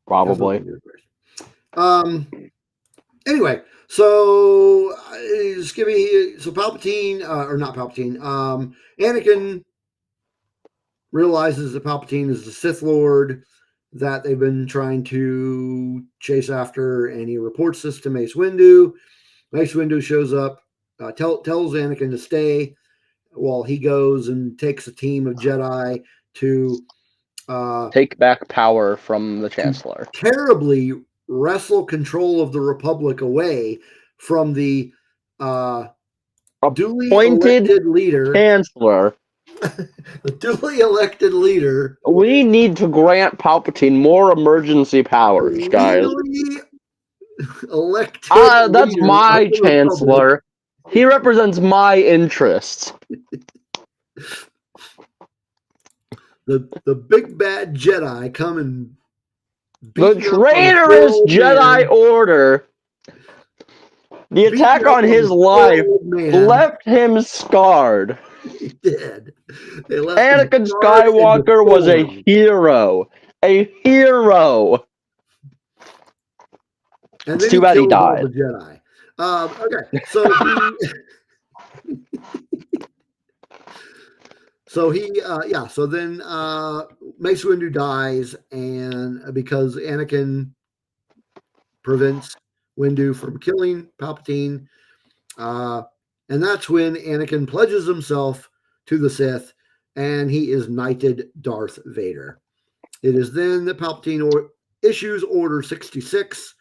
[SPEAKER 2] Probably.
[SPEAKER 1] Anyway, so Palpatine, or not Palpatine, Anakin realizes that Palpatine is the Sith Lord that they've been trying to chase after, and he reports this to Mace Windu. Mace Windu shows up, tells Anakin to stay while he goes and takes a team of Jedi to
[SPEAKER 2] take back power from the Chancellor.
[SPEAKER 1] Terribly wrestle control of the Republic away from the duly elected leader.
[SPEAKER 2] Chancellor.
[SPEAKER 1] The duly elected leader.
[SPEAKER 2] We need to grant Palpatine more emergency powers, guys.
[SPEAKER 1] Elected
[SPEAKER 2] that's my Chancellor. He represents my interests.
[SPEAKER 1] The big bad Jedi come and
[SPEAKER 2] the traitorous Jedi Order. The attack on his life left him scarred.
[SPEAKER 1] He did.
[SPEAKER 2] Anakin Skywalker was a hero. A hero.
[SPEAKER 1] And
[SPEAKER 2] it's too bad he died.
[SPEAKER 1] The Jedi. Okay, so so then Mace Windu dies, and because Anakin prevents Windu from killing Palpatine, and that's when Anakin pledges himself to the Sith, and he is knighted Darth Vader. It is then that Palpatine issues Order 66,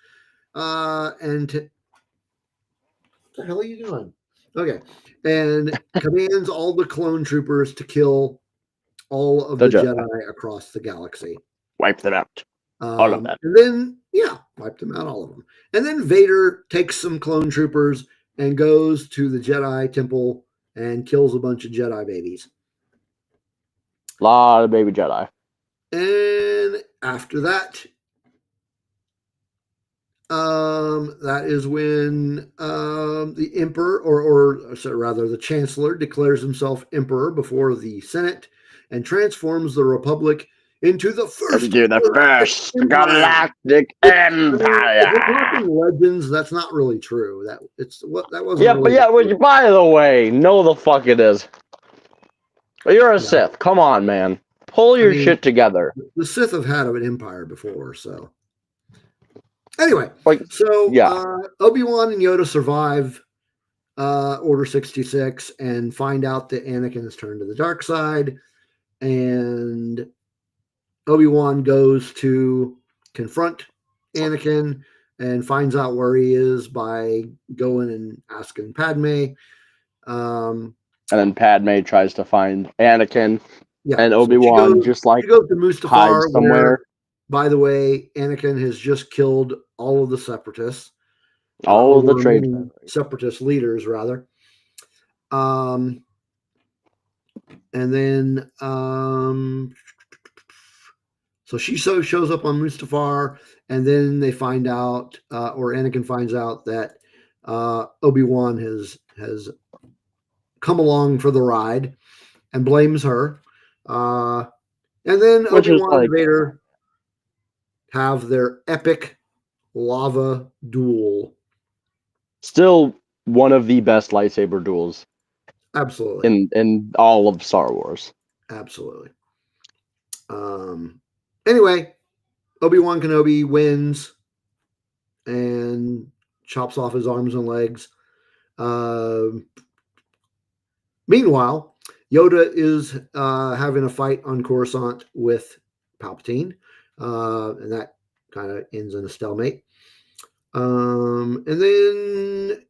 [SPEAKER 1] and what the hell are you doing? Okay. And commands all the clone troopers to kill all of the Jedi across the galaxy.
[SPEAKER 2] Wipe them out. All of them.
[SPEAKER 1] And then, wipe them out, all of them. And then Vader takes some clone troopers and goes to the Jedi temple and kills a bunch of Jedi babies.
[SPEAKER 2] A lot of baby Jedi.
[SPEAKER 1] And after that, that is when the Emperor, or rather the Chancellor, declares himself Emperor before the Senate and transforms the Republic into the first
[SPEAKER 2] galactic empire.
[SPEAKER 1] If we're talking legends, that's not really true. That wasn't.
[SPEAKER 2] Yeah, really but by the way, no, the fuck it is. You're a Sith. Come on, man. Pull your shit together.
[SPEAKER 1] The Sith have had an empire before, so. Anyway, Obi-Wan and Yoda survive Order 66 and find out that Anakin has turned to the dark side, and Obi-Wan goes to confront Anakin and finds out where he is by going and asking Padme.
[SPEAKER 2] And then Padme tries to find Anakin, and Obi-Wan
[SPEAKER 1] goes to Mustafar,
[SPEAKER 2] hides somewhere.
[SPEAKER 1] By the way, Anakin has just killed all of the Separatists.
[SPEAKER 2] All of the traitors.
[SPEAKER 1] Separatist leaders, rather. And then, so she shows up on Mustafar, and then they find out, or Anakin finds out that Obi-Wan has come along for the ride and blames her. And then Obi-Wan and Vader have their epic lava duel.
[SPEAKER 2] Still one of the best lightsaber duels.
[SPEAKER 1] Absolutely.
[SPEAKER 2] In all of Star Wars.
[SPEAKER 1] Absolutely. Anyway, Obi-Wan Kenobi wins and chops off his arms and legs. Meanwhile, Yoda is having a fight on Coruscant with Palpatine, and that kind of ends in a stalemate. And then,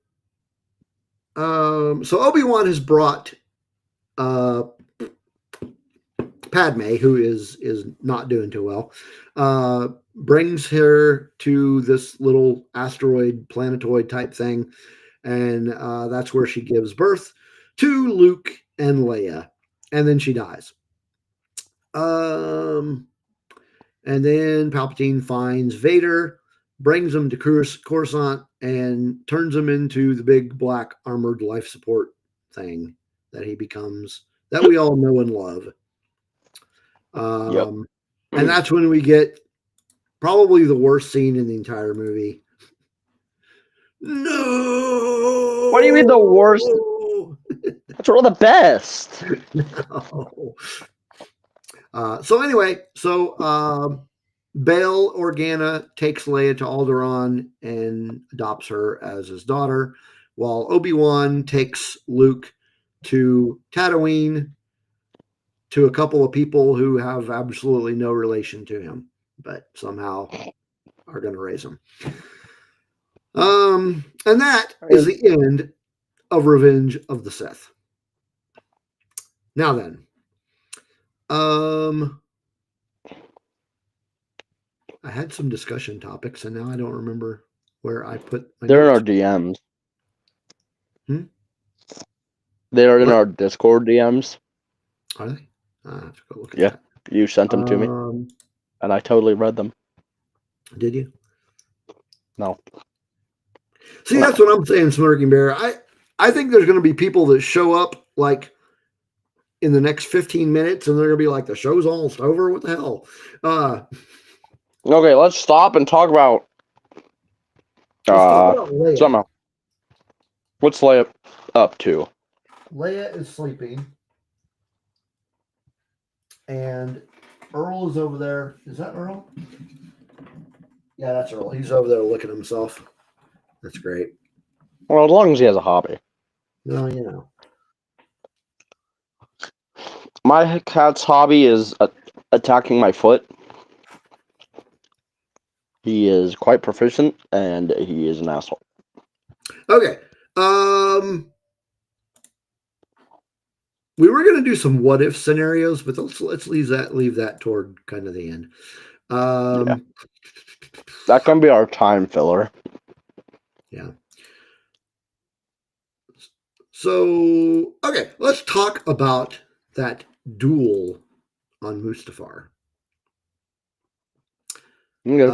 [SPEAKER 1] so Obi-Wan has brought Padme, who is not doing too well, brings her to this little asteroid, planetoid type thing, and that's where she gives birth to Luke and Leia, and then she dies. And then Palpatine finds Vader, brings him to Coruscant, and turns him into the big black armored life support thing that he becomes, that we all know and love.
[SPEAKER 2] Yep.
[SPEAKER 1] And that's when we get probably the worst scene in the entire movie. No.
[SPEAKER 2] What do you mean the worst? That's one of the best.
[SPEAKER 1] No. So anyway, Bail Organa takes Leia to Alderaan and adopts her as his daughter, while Obi-Wan takes Luke to Tatooine to a couple of people who have absolutely no relation to him, but somehow are going to raise him. And that is the end of Revenge of the Sith. Now then, I had some discussion topics, and now I don't remember where I put my
[SPEAKER 2] They're
[SPEAKER 1] notes.
[SPEAKER 2] in our DMs. They're in our Discord DMs.
[SPEAKER 1] Are they? I have to go look at
[SPEAKER 2] that. You sent them to me, and I totally read them.
[SPEAKER 1] Did you?
[SPEAKER 2] No.
[SPEAKER 1] See, that's what I'm saying, Smirking Bear. I think there's going to be people that show up like in the next 15 minutes, and they're going to be like, the show's almost over. What the hell?
[SPEAKER 2] Okay, let's stop and talk about
[SPEAKER 1] Leia.
[SPEAKER 2] Somehow. What's Leia up to?
[SPEAKER 1] Leia is sleeping, and Earl is over there. Is that Earl? Yeah, that's Earl. He's over there licking himself. That's great.
[SPEAKER 2] Well, as long as he has a hobby.
[SPEAKER 1] No, you know.
[SPEAKER 2] My cat's hobby is attacking my foot. He is quite proficient, and he is an asshole.
[SPEAKER 1] Okay. We were going to do some what if scenarios, but let's leave that toward kind of the end.
[SPEAKER 2] Yeah. That can be our time filler.
[SPEAKER 1] Yeah. So, okay, let's talk about that duel on Mustafar.
[SPEAKER 2] Okay.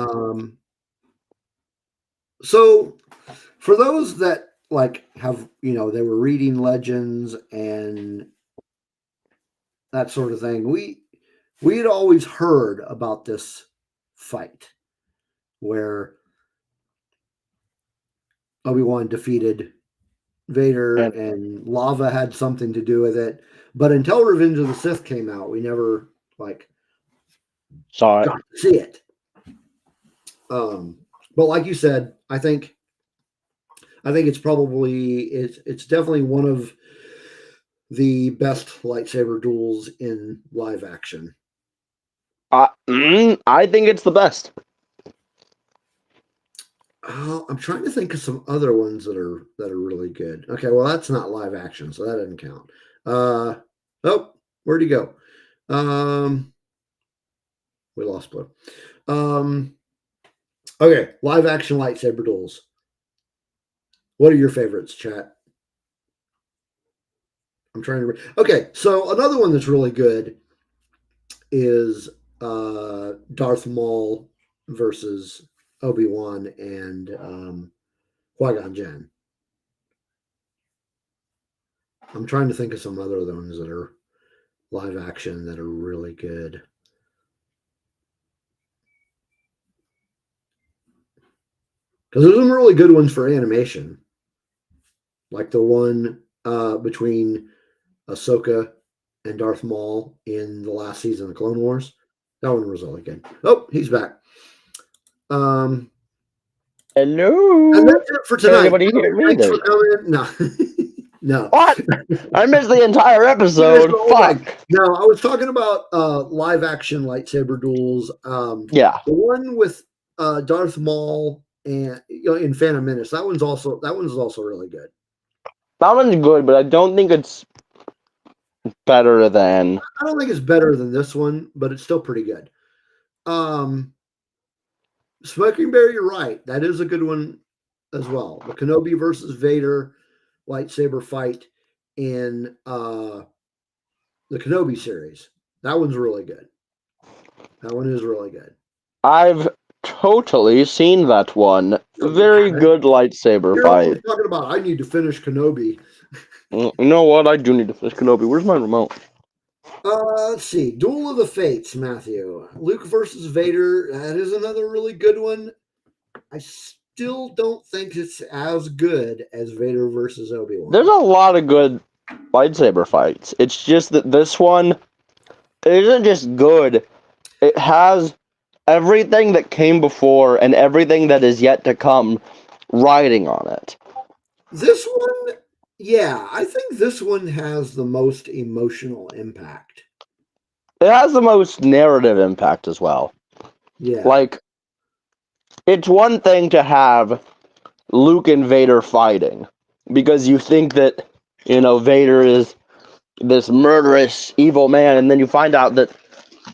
[SPEAKER 1] So, for those that like have, they were reading legends and that sort of thing, we had always heard about this fight where Obi-Wan defeated Vader and lava had something to do with it. But until Revenge of the Sith came out, we never
[SPEAKER 2] saw it.
[SPEAKER 1] Got to see it. But like you said, I think it's definitely one of the best lightsaber duels in live action.
[SPEAKER 2] I think it's the best.
[SPEAKER 1] I'm trying to think of some other ones that are really good. Okay, well that's not live action, so that doesn't count. Where'd he go? We lost Blue. Okay, live action lightsaber duels. What are your favorites, chat? I'm trying to. Okay, so another one that's really good is Darth Maul versus Obi-Wan and Qui-Gon Jinn. I'm trying to think of some other ones that are live action that are really good. Because there's some really good ones for animation. Like the one between Ahsoka and Darth Maul in the last season of Clone Wars. That one was really good. Oh, he's back.
[SPEAKER 2] Hello.
[SPEAKER 1] And that's it for tonight.
[SPEAKER 2] Anybody hear me?
[SPEAKER 1] Thanks for coming. No. No.
[SPEAKER 2] What? I missed the entire episode. Fuck.
[SPEAKER 1] No, I was talking about live action lightsaber duels.
[SPEAKER 2] Yeah.
[SPEAKER 1] The one with Darth Maul and in Phantom Menace. That one's also really good.
[SPEAKER 2] That one's good, but I don't think it's better than.
[SPEAKER 1] I don't think it's better than this one, but it's still pretty good. Smoking Bear, you're right. That is a good one as well. The Kenobi versus Vader lightsaber fight in the Kenobi series. That one's really good. That one is really good.
[SPEAKER 2] I've totally seen that one. Very good lightsaber fight.
[SPEAKER 1] You're talking about I need to finish Kenobi.
[SPEAKER 2] You know what? I do need to finish Kenobi. Where's my remote?
[SPEAKER 1] Let's see. Duel of the Fates, Matthew. Luke versus Vader. That is another really good one. I still don't think it's as good as Vader versus Obi-Wan.
[SPEAKER 2] There's a lot of good lightsaber fights. It's just that this one isn't just good. It has everything that came before and everything that is yet to come riding on it.
[SPEAKER 1] This one, yeah, I think this one has the most emotional impact.
[SPEAKER 2] It has the most narrative impact as well.
[SPEAKER 1] Yeah.
[SPEAKER 2] Like, it's one thing to have Luke and Vader fighting because you think that, Vader is this murderous, evil man, and then you find out that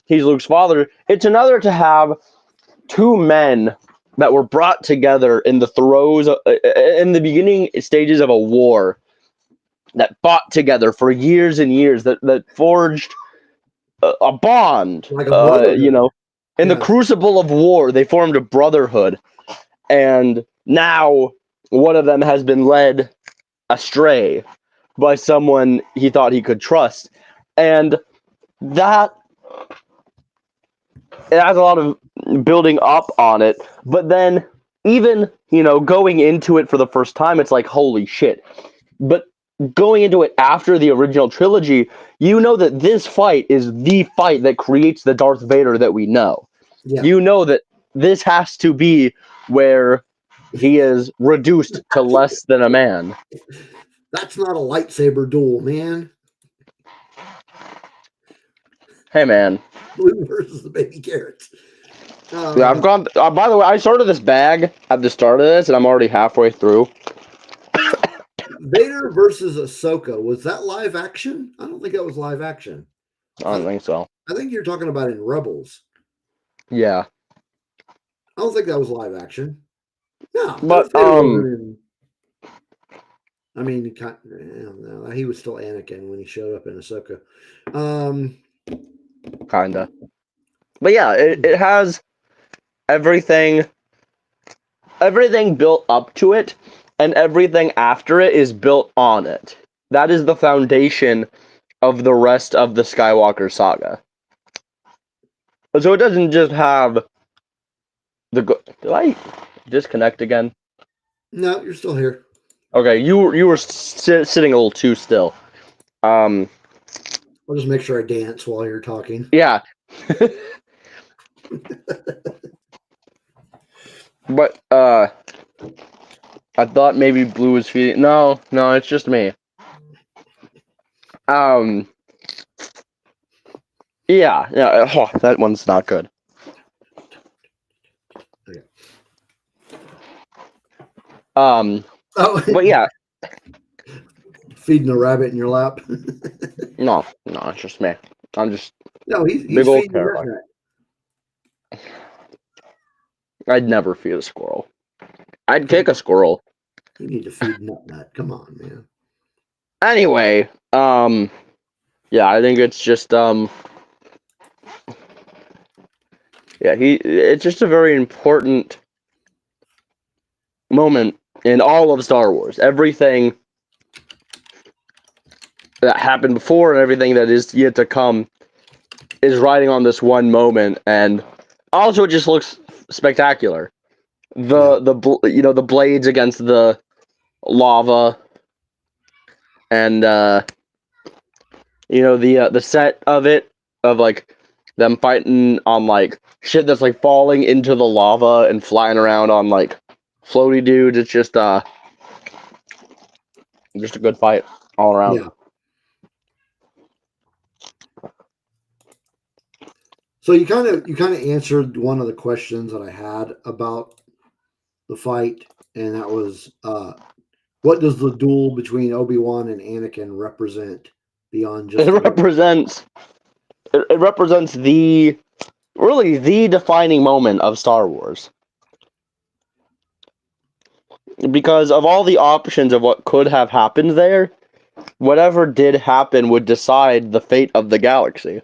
[SPEAKER 2] he's Luke's father. It's another to have two men that were brought together in the throes, in the beginning stages of a war, that fought together for years and years, that forged a bond,
[SPEAKER 1] like a brotherhood.
[SPEAKER 2] In the crucible of war, they formed a brotherhood, and now one of them has been led astray by someone he thought he could trust, and that it has a lot of building up on it, but then even, going into it for the first time, it's like, holy shit. But going into it after the original trilogy, you know that this fight is the fight that creates the Darth Vader that we know. Yeah. You know that this has to be where he is reduced to less than a man.
[SPEAKER 1] That's not a lightsaber duel, man.
[SPEAKER 2] Hey, man.
[SPEAKER 1] Blue versus the baby carrots.
[SPEAKER 2] Yeah, I've gone. By the way, I started this bag at the start of this, and I'm already halfway through.
[SPEAKER 1] Vader versus Ahsoka. Was that live action? I don't think that was live action.
[SPEAKER 2] I don't think so.
[SPEAKER 1] I think you're talking about in Rebels.
[SPEAKER 2] Yeah.
[SPEAKER 1] I don't think that was live action. No.
[SPEAKER 2] But,
[SPEAKER 1] I mean, he was still Anakin when he showed up in Ahsoka.
[SPEAKER 2] Kinda. But yeah, it has everything built up to it, and everything after it is built on it. That is the foundation of the rest of the Skywalker saga. So it doesn't just have the... Did I disconnect again?
[SPEAKER 1] No, you're still here.
[SPEAKER 2] Okay, you were sitting a little too still.
[SPEAKER 1] I'll just make sure I dance while you're talking.
[SPEAKER 2] Yeah. But, I thought maybe Blue was feeding... No, it's just me. Yeah, that one's not good.
[SPEAKER 1] Okay.
[SPEAKER 2] But yeah.
[SPEAKER 1] Feeding a rabbit in your lap?
[SPEAKER 2] No, it's just me. I'm just...
[SPEAKER 1] No, he's
[SPEAKER 2] big old
[SPEAKER 1] feeding a rabbit.
[SPEAKER 2] I'd never feed a squirrel. I'd kick a squirrel.
[SPEAKER 1] You need to feed Nut. Come on, man.
[SPEAKER 2] Anyway, yeah, I think it's just, it's just a very important moment in all of Star Wars. Everything that happened before and everything that is yet to come is riding on this one moment, and also it just looks spectacular. The blades against the lava, and the set of it, of like them fighting on like shit that's like falling into the lava and flying around on like floaty dudes. It's just Just a good fight all around.
[SPEAKER 1] Yeah. So you kind of answered one of the questions that I had about the fight, and that was what does the duel between Obi-Wan and Anakin represent beyond just
[SPEAKER 2] It represents the defining moment of Star Wars. Because of all the options of what could have happened there, whatever did happen would decide the fate of the galaxy.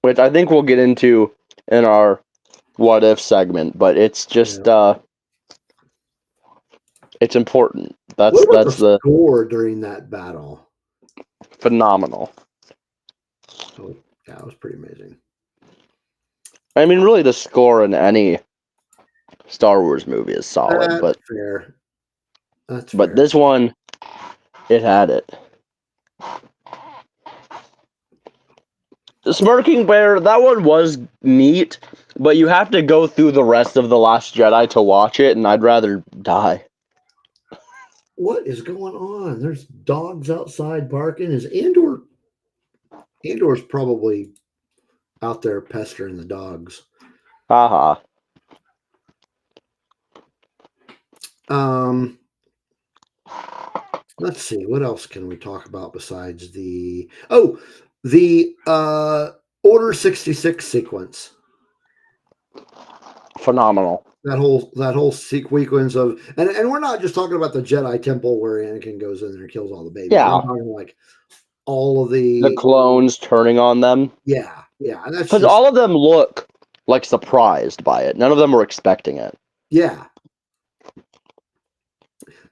[SPEAKER 2] Which I think we'll get into in our what if segment, but it's just it's important.
[SPEAKER 1] What about
[SPEAKER 2] That's
[SPEAKER 1] the
[SPEAKER 2] the
[SPEAKER 1] score during that battle?
[SPEAKER 2] phenomenal.
[SPEAKER 1] Oh, yeah, it was pretty amazing.
[SPEAKER 2] I mean, really, the score in any Star Wars movie is solid,
[SPEAKER 1] That's
[SPEAKER 2] but
[SPEAKER 1] fair. That's
[SPEAKER 2] but
[SPEAKER 1] fair.
[SPEAKER 2] this one, it had it. The Smirking Bear, that one was neat, but you have to go through the rest of The Last Jedi to watch it, and I'd rather die.
[SPEAKER 1] What is going on? There's dogs outside barking. Is Andor's probably out there pestering the dogs.
[SPEAKER 2] Haha.
[SPEAKER 1] Let's see, what else can we talk about besides the Order 66 sequence.
[SPEAKER 2] Phenomenal.
[SPEAKER 1] That whole sequence of and we're not just talking about the Jedi Temple where Anakin goes in there and kills all the babies.
[SPEAKER 2] Yeah.
[SPEAKER 1] I'm talking like all of
[SPEAKER 2] The clones turning on them.
[SPEAKER 1] Yeah. And that's
[SPEAKER 2] because all of them look like surprised by it. None of them were expecting it.
[SPEAKER 1] Yeah.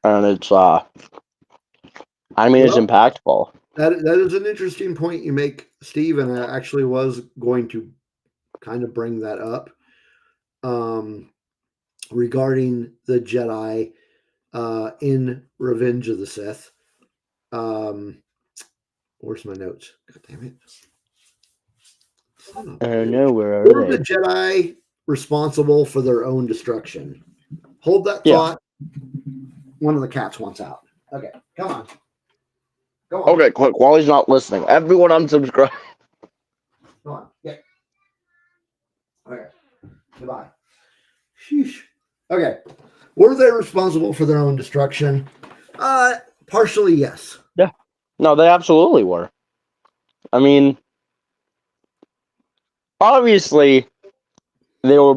[SPEAKER 2] And it's it's impactful.
[SPEAKER 1] That is an interesting point you make, Steve, and I actually was going to kind of bring that up regarding the Jedi in Revenge of the Sith. Where's my notes? God damn it.
[SPEAKER 2] I know, where are
[SPEAKER 1] Were
[SPEAKER 2] they?
[SPEAKER 1] the Jedi responsible for their own destruction? Hold that thought. One of the cats wants out. Okay, come on. Go on.
[SPEAKER 2] Okay, quick. While he's not listening, everyone unsubscribe.
[SPEAKER 1] Go on. Yeah. Okay. Goodbye. Sheesh. Okay. Were they responsible for their own destruction? Partially, yes.
[SPEAKER 2] Yeah. No, they absolutely were. I mean, obviously, they were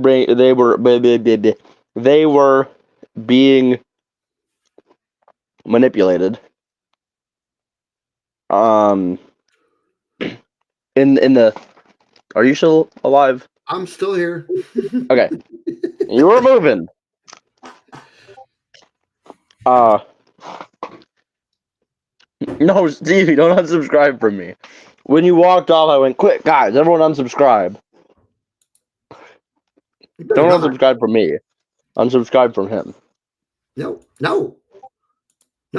[SPEAKER 2] being manipulated. In the, are you still alive?
[SPEAKER 1] I'm still here.
[SPEAKER 2] Okay. You were moving. No, Stevie, don't unsubscribe from me. When you walked off, I went, quick, guys, everyone unsubscribe. Don't unsubscribe from me. Unsubscribe from him.
[SPEAKER 1] No,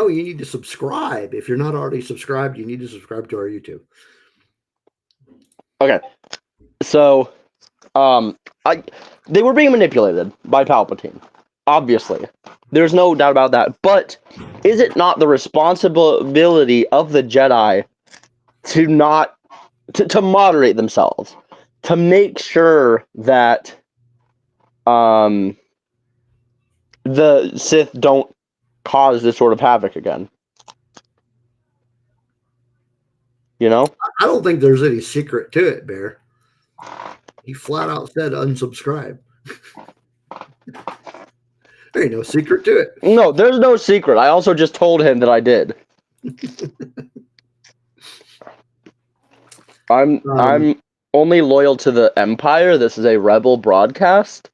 [SPEAKER 1] you need to subscribe. If you're not already subscribed, you need to subscribe to our YouTube.
[SPEAKER 2] Okay. So, they were being manipulated by Palpatine. Obviously. There's no doubt about that. But is it not the responsibility of the Jedi to moderate themselves? To make sure that the Sith don't cause this sort of havoc again? You know?
[SPEAKER 1] I don't think there's any secret to it, Bear. He flat out said unsubscribe. There ain't no secret to it.
[SPEAKER 2] No, there's no secret. I also just told him that I did. I'm only loyal to the Empire. This is a rebel broadcast.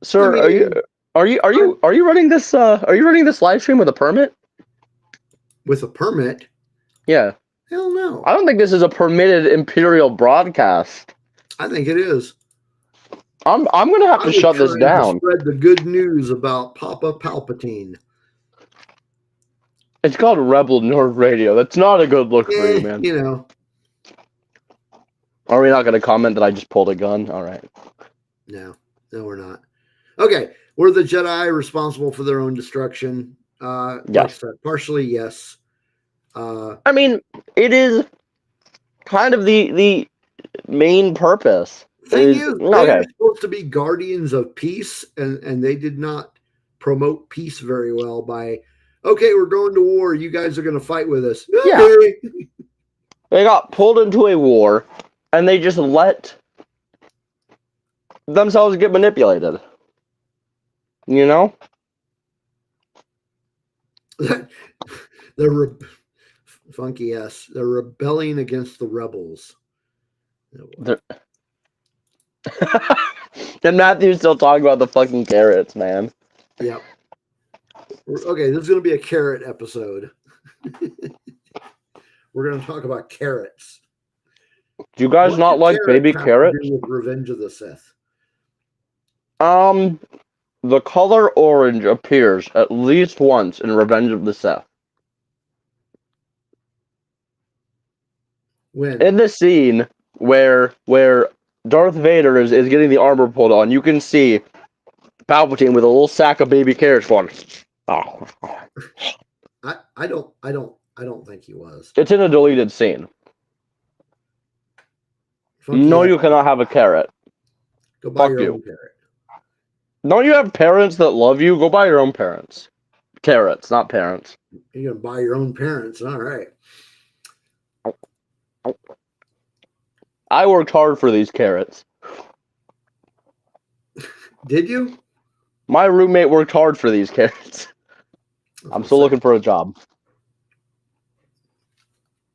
[SPEAKER 2] Sir, are you running this live stream with a permit?
[SPEAKER 1] With a permit?
[SPEAKER 2] Yeah.
[SPEAKER 1] Hell no.
[SPEAKER 2] I don't think this is a permitted Imperial broadcast.
[SPEAKER 1] I think it is.
[SPEAKER 2] I'm gonna have to shut this down.
[SPEAKER 1] To spread the good news about Papa Palpatine.
[SPEAKER 2] It's called Rebel Nerd Radio. That's not a good look for you, man.
[SPEAKER 1] You know.
[SPEAKER 2] Are we not gonna comment that I just pulled a gun? All right.
[SPEAKER 1] No, we're not. Okay, were the Jedi responsible for their own destruction? Like I
[SPEAKER 2] Yes.
[SPEAKER 1] said, partially, yes.
[SPEAKER 2] I mean, it is kind of the main purpose.
[SPEAKER 1] Thing
[SPEAKER 2] Is
[SPEAKER 1] is, they are
[SPEAKER 2] okay.
[SPEAKER 1] supposed to be guardians of peace, and they did not promote peace very well by, okay, we're going to war. You guys are going to fight with us.
[SPEAKER 2] Yeah,
[SPEAKER 1] Okay.
[SPEAKER 2] they got pulled into a war, and they just let themselves get manipulated. You know?
[SPEAKER 1] They're funky s. They're rebelling against the rebels.
[SPEAKER 2] They're- and Matthew's still talking about the fucking carrots, man.
[SPEAKER 1] Yep. Okay, this is going to be a carrot episode. We're going to talk about carrots.
[SPEAKER 2] Do you guys
[SPEAKER 1] What
[SPEAKER 2] not
[SPEAKER 1] do
[SPEAKER 2] like baby
[SPEAKER 1] have to
[SPEAKER 2] carrots?
[SPEAKER 1] do with Revenge of the Sith?
[SPEAKER 2] The color orange appears at least once in Revenge of the Sith.
[SPEAKER 1] When?
[SPEAKER 2] In the scene where Darth Vader is getting the armor pulled on, you can see Palpatine with a little sack of baby carrots going. Oh.
[SPEAKER 1] I don't think he was.
[SPEAKER 2] It's in a deleted scene.
[SPEAKER 1] Funky
[SPEAKER 2] No,
[SPEAKER 1] ass.
[SPEAKER 2] you cannot have a carrot.
[SPEAKER 1] Go buy
[SPEAKER 2] Fuck
[SPEAKER 1] your
[SPEAKER 2] you.
[SPEAKER 1] own carrot.
[SPEAKER 2] Don't you have parents that love you? Go buy your own parents. Carrots, not parents.
[SPEAKER 1] You're gonna buy your own parents. All right.
[SPEAKER 2] I worked hard for these carrots.
[SPEAKER 1] Did you?
[SPEAKER 2] My roommate worked hard for these carrots. I'm still looking for a job.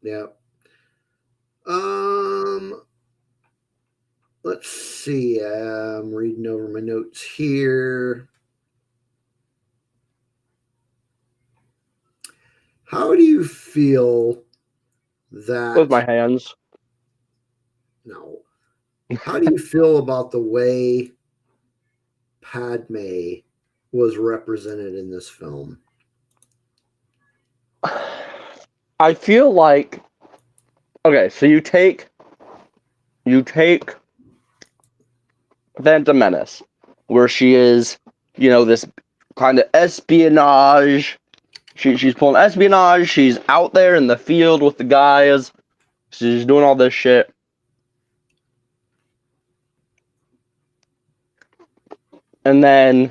[SPEAKER 1] Yeah. Let's see. I'm reading over my notes here. How do you feel that?
[SPEAKER 2] With my hands.
[SPEAKER 1] No. How do you feel about the way Padme was represented in this film?
[SPEAKER 2] I feel like okay, so you take Phantom Menace, where she is, this kind of espionage. She's pulling espionage. She's out there in the field with the guys. She's doing all this shit. And then,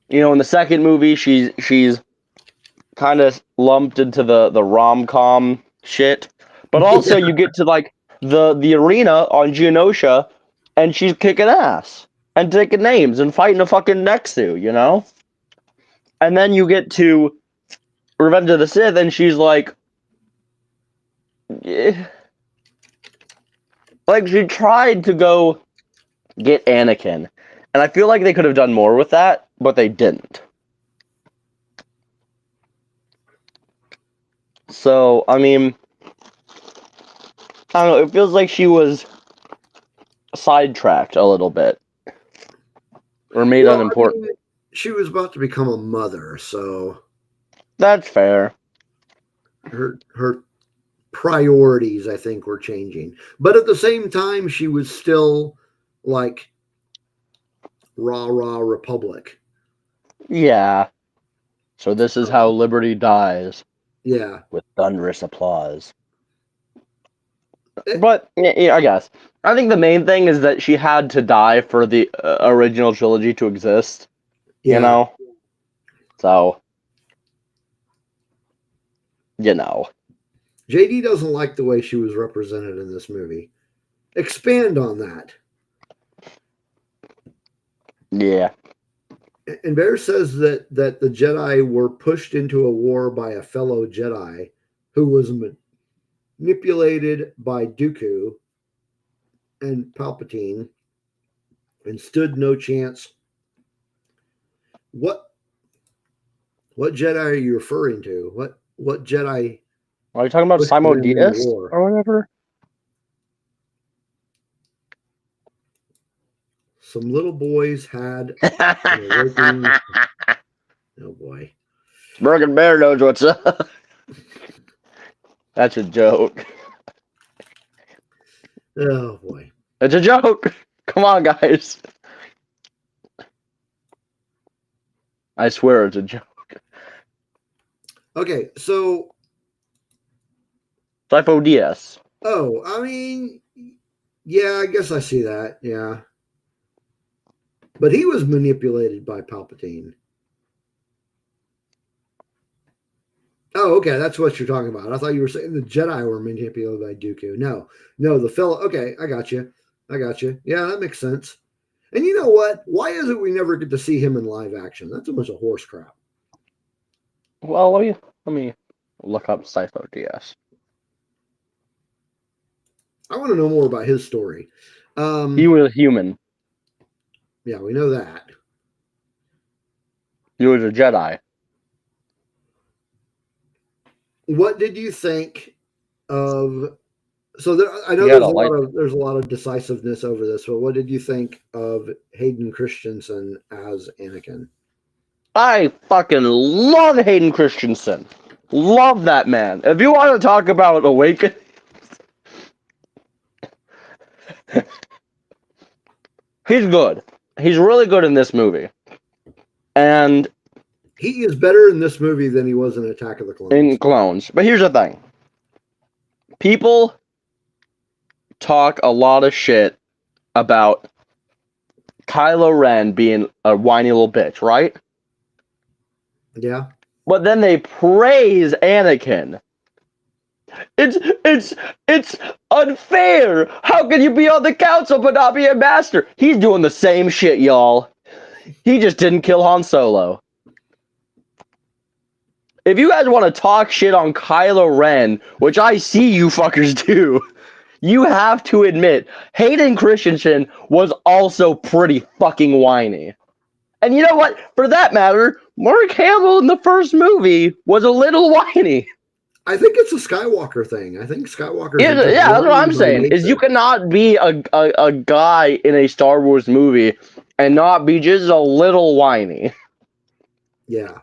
[SPEAKER 2] in the second movie, she's kind of lumped into the rom-com shit. But also, you get to like the arena on Geonosia, and she's kicking ass and taking names and fighting a fucking Nexu, And then you get to Revenge of the Sith, and she's like, like she tried to go get Anakin, and I feel like they could have done more with that, but they didn't. So, I mean, I don't know, it feels like she was sidetracked a little bit. Or made unimportant.
[SPEAKER 1] I mean, she was about to become a mother, so
[SPEAKER 2] That's fair.
[SPEAKER 1] Her priorities, I think, were changing. But at the same time, she was still like rah Republic.
[SPEAKER 2] Yeah. So this is how liberty dies.
[SPEAKER 1] Yeah.
[SPEAKER 2] With thunderous applause. But, yeah, I guess. I think the main thing is that she had to die for the original trilogy to exist.
[SPEAKER 1] Yeah.
[SPEAKER 2] So,
[SPEAKER 1] JD doesn't like the way she was represented in this movie. Expand on that.
[SPEAKER 2] Yeah.
[SPEAKER 1] And Bear says that the Jedi were pushed into a war by a fellow Jedi who was manipulated by Dooku and Palpatine and stood no chance. What Jedi are you referring to? What Jedi?
[SPEAKER 2] Are you talking about Simon Diaz or whatever?
[SPEAKER 1] Some little boys had an awakening. Oh boy.
[SPEAKER 2] Burger Bear knows what's up. That's a joke.
[SPEAKER 1] Oh boy.
[SPEAKER 2] It's a joke. Come on, guys. I swear it's a joke.
[SPEAKER 1] Okay, so
[SPEAKER 2] Typho DS.
[SPEAKER 1] Oh, I mean, yeah, I guess I see that. Yeah. But he was manipulated by Palpatine. Oh, okay, that's what you're talking about. I thought you were saying the Jedi were manipulated by Dooku. No, the fellow. Okay, I got you. Yeah, that makes sense. And you know what? Why is it we never get to see him in live action? That's a bunch of horse crap.
[SPEAKER 2] Well, let me look up Typho DS.
[SPEAKER 1] I want to know more about his story.
[SPEAKER 2] He was a human.
[SPEAKER 1] Yeah, we know that.
[SPEAKER 2] He was a Jedi.
[SPEAKER 1] What did you think of? So I know there's a lot of decisiveness over this, but what did you think of Hayden Christensen as Anakin?
[SPEAKER 2] I fucking love Hayden Christensen. Love that man. If you want to talk about Awakening, he's good. He's really good in this movie. And
[SPEAKER 1] he is better in this movie than he was in Attack of the Clones.
[SPEAKER 2] In Clones. But here's the thing. People talk a lot of shit about Kylo Ren being a whiny little bitch, right?
[SPEAKER 1] Yeah.
[SPEAKER 2] But then they praise Anakin. It's unfair. How can you be on the council but not be a master? He's doing the same shit, y'all. He just didn't kill Han Solo. If you guys want to talk shit on Kylo Ren, which I see you fuckers do, you have to admit, Hayden Christensen was also pretty fucking whiny. And you know what? For that matter, Mark Hamill in the first movie was a little whiny.
[SPEAKER 1] I think it's a Skywalker thing. I think Skywalker.
[SPEAKER 2] Yeah, that's what I'm saying. Is you cannot be a guy in a Star Wars movie and not be just a little whiny.
[SPEAKER 1] Yeah.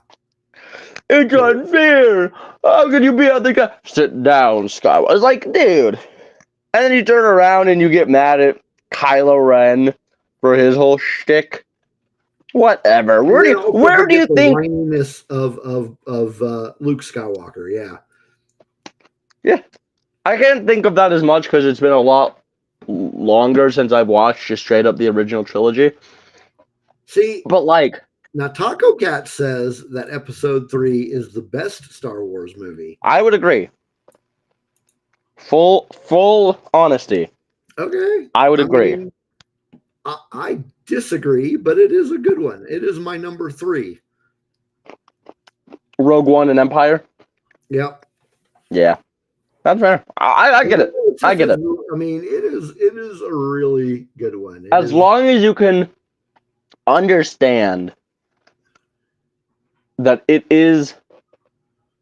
[SPEAKER 2] It's unfair. How can you be on the guy? Sit down, Skywalker. It's like, dude. And then you turn around and you get mad at Kylo Ren for his whole shtick. Whatever. Where do you think
[SPEAKER 1] the whininess of Luke Skywalker? Yeah.
[SPEAKER 2] Yeah, I can't think of that as much because it's been a lot longer since I've watched just straight up the original trilogy.
[SPEAKER 1] See,
[SPEAKER 2] but like
[SPEAKER 1] now, Taco Cat says that Episode 3 is the best Star Wars movie.
[SPEAKER 2] I would agree. Full honesty.
[SPEAKER 1] Okay.
[SPEAKER 2] I would agree.
[SPEAKER 1] mean, I disagree, but it is a good one. It is my number 3.
[SPEAKER 2] Rogue One and Empire?
[SPEAKER 1] Yep.
[SPEAKER 2] Yeah. That's fair. I get it. I get it.
[SPEAKER 1] I mean, it is a really good one.
[SPEAKER 2] As long as you can understand that it is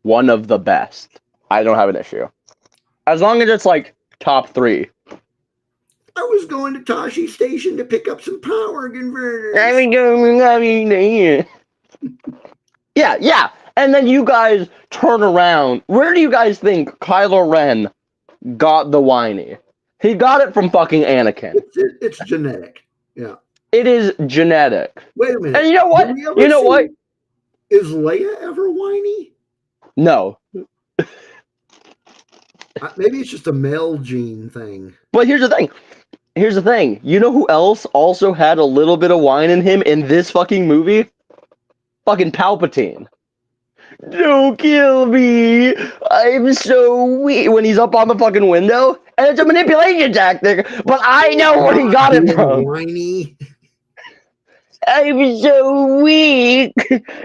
[SPEAKER 2] one of the best, I don't have an issue. As long as it's like top 3.
[SPEAKER 1] I was going to Tashi Station to pick up some power converters.
[SPEAKER 2] Yeah. And then you guys turn around. Where do you guys think Kylo Ren got the whiny? He got it from fucking Anakin.
[SPEAKER 1] It's genetic. Yeah.
[SPEAKER 2] It is genetic.
[SPEAKER 1] Wait a minute.
[SPEAKER 2] And you know what?
[SPEAKER 1] Is Leia ever whiny?
[SPEAKER 2] No.
[SPEAKER 1] Maybe it's just a male gene thing.
[SPEAKER 2] But here's the thing. You know who else also had a little bit of whine in him in this fucking movie? Fucking Palpatine. Don't kill me. I'm so weak. When he's up on the fucking window. And it's a manipulation tactic. But I know where he got it from.
[SPEAKER 1] Whiny.
[SPEAKER 2] I'm so weak.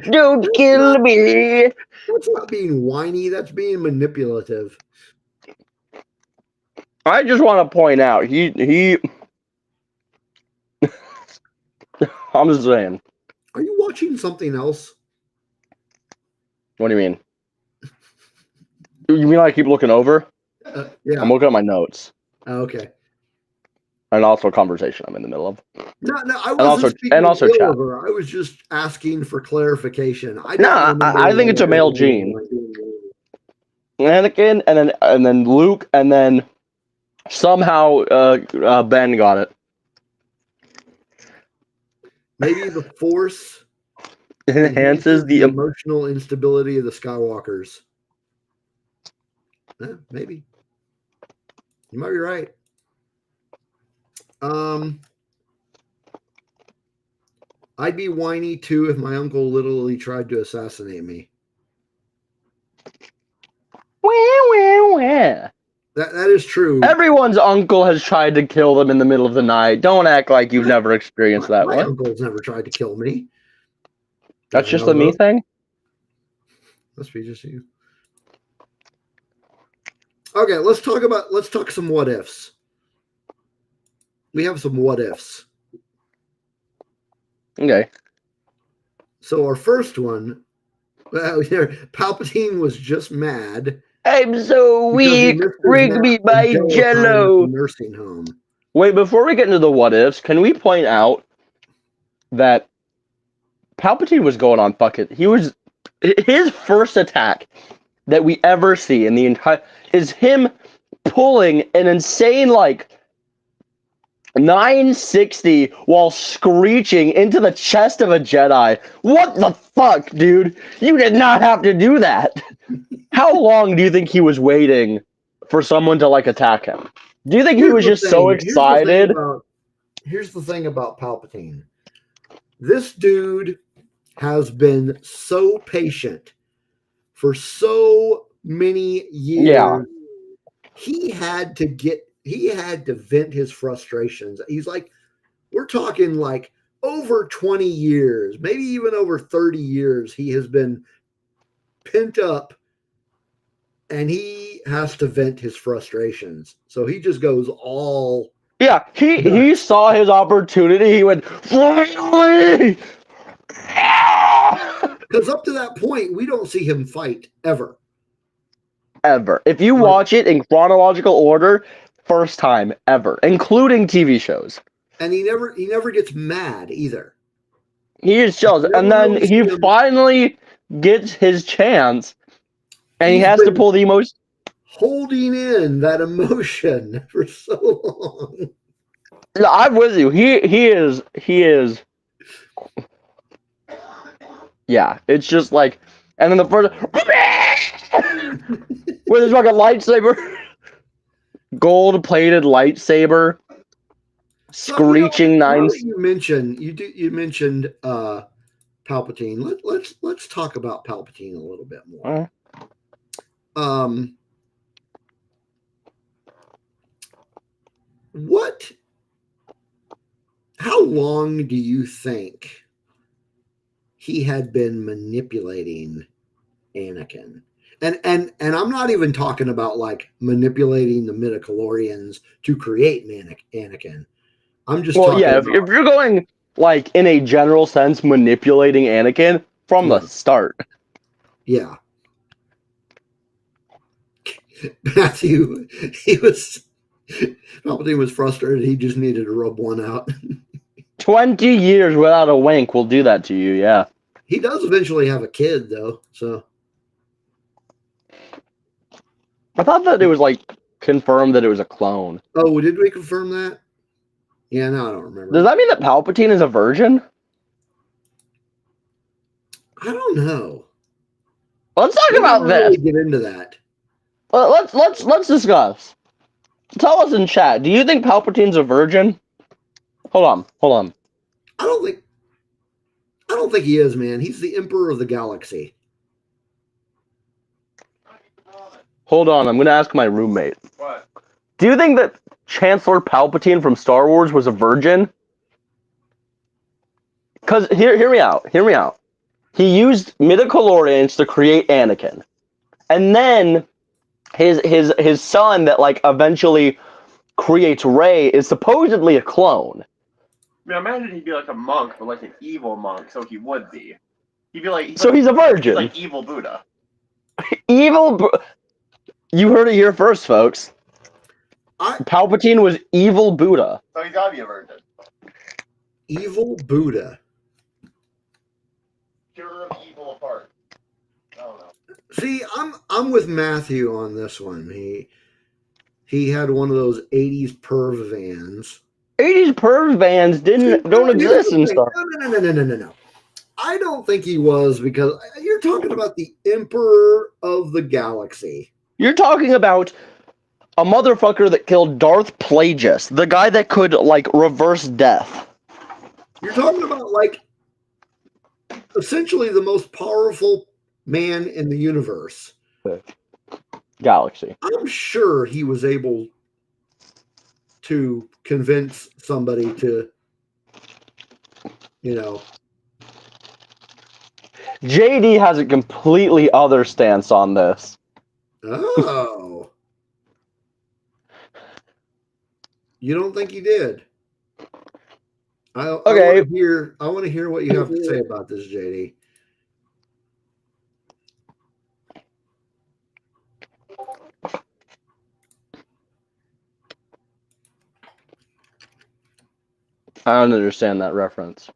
[SPEAKER 2] Don't kill me.
[SPEAKER 1] That's not being whiny. That's being manipulative.
[SPEAKER 2] I just want to point out, he I'm just saying.
[SPEAKER 1] Are you watching something else?
[SPEAKER 2] What do you mean? You mean I keep looking over?
[SPEAKER 1] Yeah.
[SPEAKER 2] I'm looking at my notes.
[SPEAKER 1] Okay.
[SPEAKER 2] And also a conversation I'm in the middle of.
[SPEAKER 1] No, I wasn't
[SPEAKER 2] and also chat.
[SPEAKER 1] Over. I was just asking for clarification.
[SPEAKER 2] I think it's a male gene. Anakin, and then Luke, and then somehow Ben got it.
[SPEAKER 1] Maybe the Force.
[SPEAKER 2] enhances the
[SPEAKER 1] emotional instability of the Skywalkers. Maybe. You might be right. I'd be whiny too if my uncle literally tried to assassinate me. That is true.
[SPEAKER 2] Everyone's uncle has tried to kill them in the middle of the night. Don't act like you've never experienced that.
[SPEAKER 1] My uncle's never tried to kill me.
[SPEAKER 2] That's just a me thing?
[SPEAKER 1] Must be just you. Okay, let's talk some what ifs. We have some what ifs.
[SPEAKER 2] Okay.
[SPEAKER 1] So our first one, Palpatine was just mad.
[SPEAKER 2] I'm so weak. Rig me by Jello.
[SPEAKER 1] Nursing home.
[SPEAKER 2] Wait, before we get into the what ifs, can we point out that Palpatine was going on his first attack that we ever see in the entire is him pulling an insane 960 while screeching into the chest of a Jedi. What the fuck, dude? You did not have to do that. How long do you think he was waiting for someone to attack him? Do you think he was just so excited?
[SPEAKER 1] Here's the thing about Palpatine. This dude has been so patient for so many years.
[SPEAKER 2] Yeah.
[SPEAKER 1] He had to vent his frustrations. He's we're talking over 20 years, maybe even over 30 years. He has been pent up and he has to vent his frustrations. So he just goes all.
[SPEAKER 2] Yeah, he saw his opportunity. He went, finally!
[SPEAKER 1] Because up to that point, we don't see him fight ever.
[SPEAKER 2] Ever. If you watch it in chronological order, first time ever, including TV shows.
[SPEAKER 1] And he never gets mad either.
[SPEAKER 2] He just chills. And then he finally gets his chance. And he has to pull the most.
[SPEAKER 1] Holding in that emotion for so long.
[SPEAKER 2] I'm with you. He is. Yeah, it's just and then the first with his fucking lightsaber, gold-plated lightsaber, screeching
[SPEAKER 1] You mentioned Palpatine. Let's talk about Palpatine a little bit more. How long do you think he had been manipulating Anakin? And I'm not even talking about manipulating the midichlorians to create Anakin. I'm just talking
[SPEAKER 2] if you're going in a general sense manipulating Anakin from the start.
[SPEAKER 1] Yeah. Matthew, Palpatine was frustrated. He just needed to rub one out.
[SPEAKER 2] 20 years without a wank will do that to you, yeah.
[SPEAKER 1] He does eventually have a kid, though, so.
[SPEAKER 2] I thought that it was confirmed that it was a clone.
[SPEAKER 1] Oh, did we confirm that? Yeah, no, I don't remember.
[SPEAKER 2] Does that mean that Palpatine is a virgin?
[SPEAKER 1] I don't know.
[SPEAKER 2] Let's talk about this.
[SPEAKER 1] Really get into that.
[SPEAKER 2] Let's discuss. Tell us in chat. Do you think Palpatine's a virgin? Hold on.
[SPEAKER 1] I don't think he is, man. He's the Emperor of the Galaxy.
[SPEAKER 2] Hold on, I'm going to ask my roommate.
[SPEAKER 3] What?
[SPEAKER 2] Do you think that Chancellor Palpatine from Star Wars was a virgin? Because, hear me out. He used midichlorians to create Anakin. And then his son that eventually creates Rey is supposedly a clone.
[SPEAKER 3] I mean, imagine he'd be a monk, but an evil monk, so he would be. He'd be
[SPEAKER 2] so he's a virgin.
[SPEAKER 3] He's evil Buddha.
[SPEAKER 2] You heard it here first, folks. Palpatine was evil Buddha.
[SPEAKER 3] So he's gotta be a virgin.
[SPEAKER 1] Evil Buddha.
[SPEAKER 3] Pure evil apart. I don't know.
[SPEAKER 1] See, I'm with Matthew on this one. He had one of those 80s perv vans.
[SPEAKER 2] 80s perv vans don't exist in Star.
[SPEAKER 1] No. I don't think he was, because you're talking about the Emperor of the Galaxy.
[SPEAKER 2] You're talking about a motherfucker that killed Darth Plagueis, the guy that could, like, reverse death.
[SPEAKER 1] You're talking about, like, essentially the most powerful man in the universe.
[SPEAKER 2] Galaxy.
[SPEAKER 1] I'm sure he was able to convince somebody to,
[SPEAKER 2] JD has a completely other stance on this.
[SPEAKER 1] Oh. You don't think he did?
[SPEAKER 2] Okay.
[SPEAKER 1] I want to hear what you have to say about this, JD.
[SPEAKER 2] I don't understand that reference.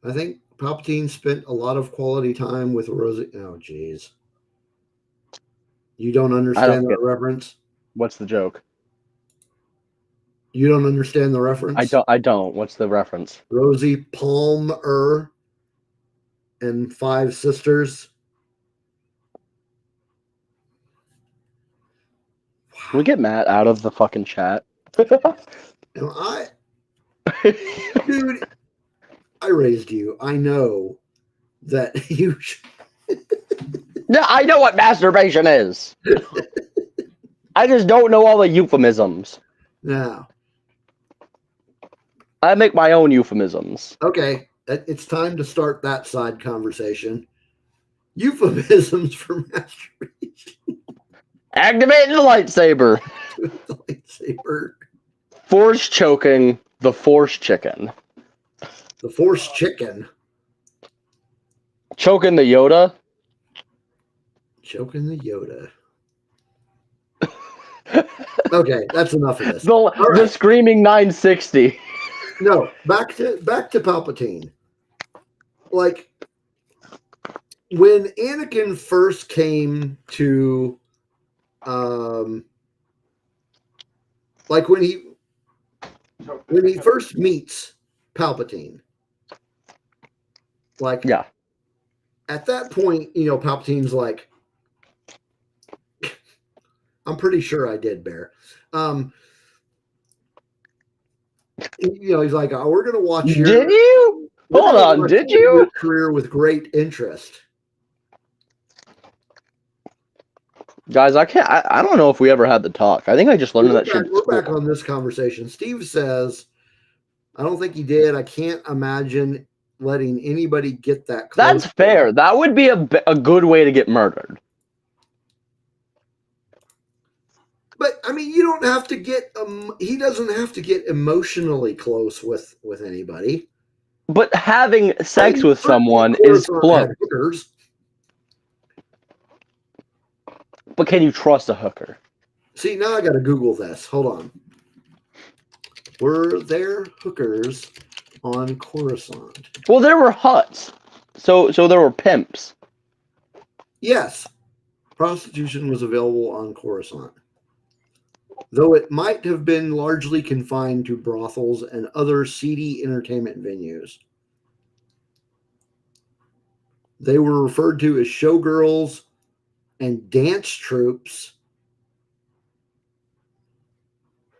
[SPEAKER 1] I think Palpatine spent a lot of quality time with Rosie. Oh, jeez. You don't understand that reference?
[SPEAKER 2] What's the joke?
[SPEAKER 1] You don't understand the reference?
[SPEAKER 2] I don't. What's the reference?
[SPEAKER 1] Rosie Palmer and Five Sisters.
[SPEAKER 2] Can we get Matt out of the fucking chat?
[SPEAKER 1] And dude, I raised you. I know that you.
[SPEAKER 2] Yeah, I know what masturbation is. I just don't know all the euphemisms.
[SPEAKER 1] Now,
[SPEAKER 2] I make my own euphemisms.
[SPEAKER 1] okay, it's time to start that side conversation. Euphemisms for masturbation.
[SPEAKER 2] Activating the lightsaber.
[SPEAKER 1] The lightsaber.
[SPEAKER 2] Force choking the force chicken.
[SPEAKER 1] The force chicken.
[SPEAKER 2] Choking the Yoda.
[SPEAKER 1] Choking the Yoda. Okay, that's enough of this.
[SPEAKER 2] The screaming 960.
[SPEAKER 1] No, back to Palpatine. Like, when Anakin first came to, like when he first meets Palpatine, like,
[SPEAKER 2] yeah,
[SPEAKER 1] at that point, Palpatine's like, I'm pretty sure I did, Bear. He's like, oh, we're going to watch your.
[SPEAKER 2] Did you? Hold on, did you?
[SPEAKER 1] Career with great interest.
[SPEAKER 2] Guys, I don't know if we ever had the talk. I think I just learned that shit.
[SPEAKER 1] We're back on this conversation. Steve says, I don't think he did. I can't imagine letting anybody get that close.
[SPEAKER 2] That's fair. That would be a good way to get murdered.
[SPEAKER 1] But I mean, you don't have to get. He doesn't have to get emotionally close with anybody.
[SPEAKER 2] But having sex with someone is close. But can you trust a hooker?
[SPEAKER 1] See, now I got to Google this. Hold on. Were there hookers on Coruscant?
[SPEAKER 2] Well, there were huts, so there were pimps.
[SPEAKER 1] Yes, prostitution was available on Coruscant, though it might have been largely confined to brothels and other seedy entertainment venues. They were referred to as showgirls and dance troupes.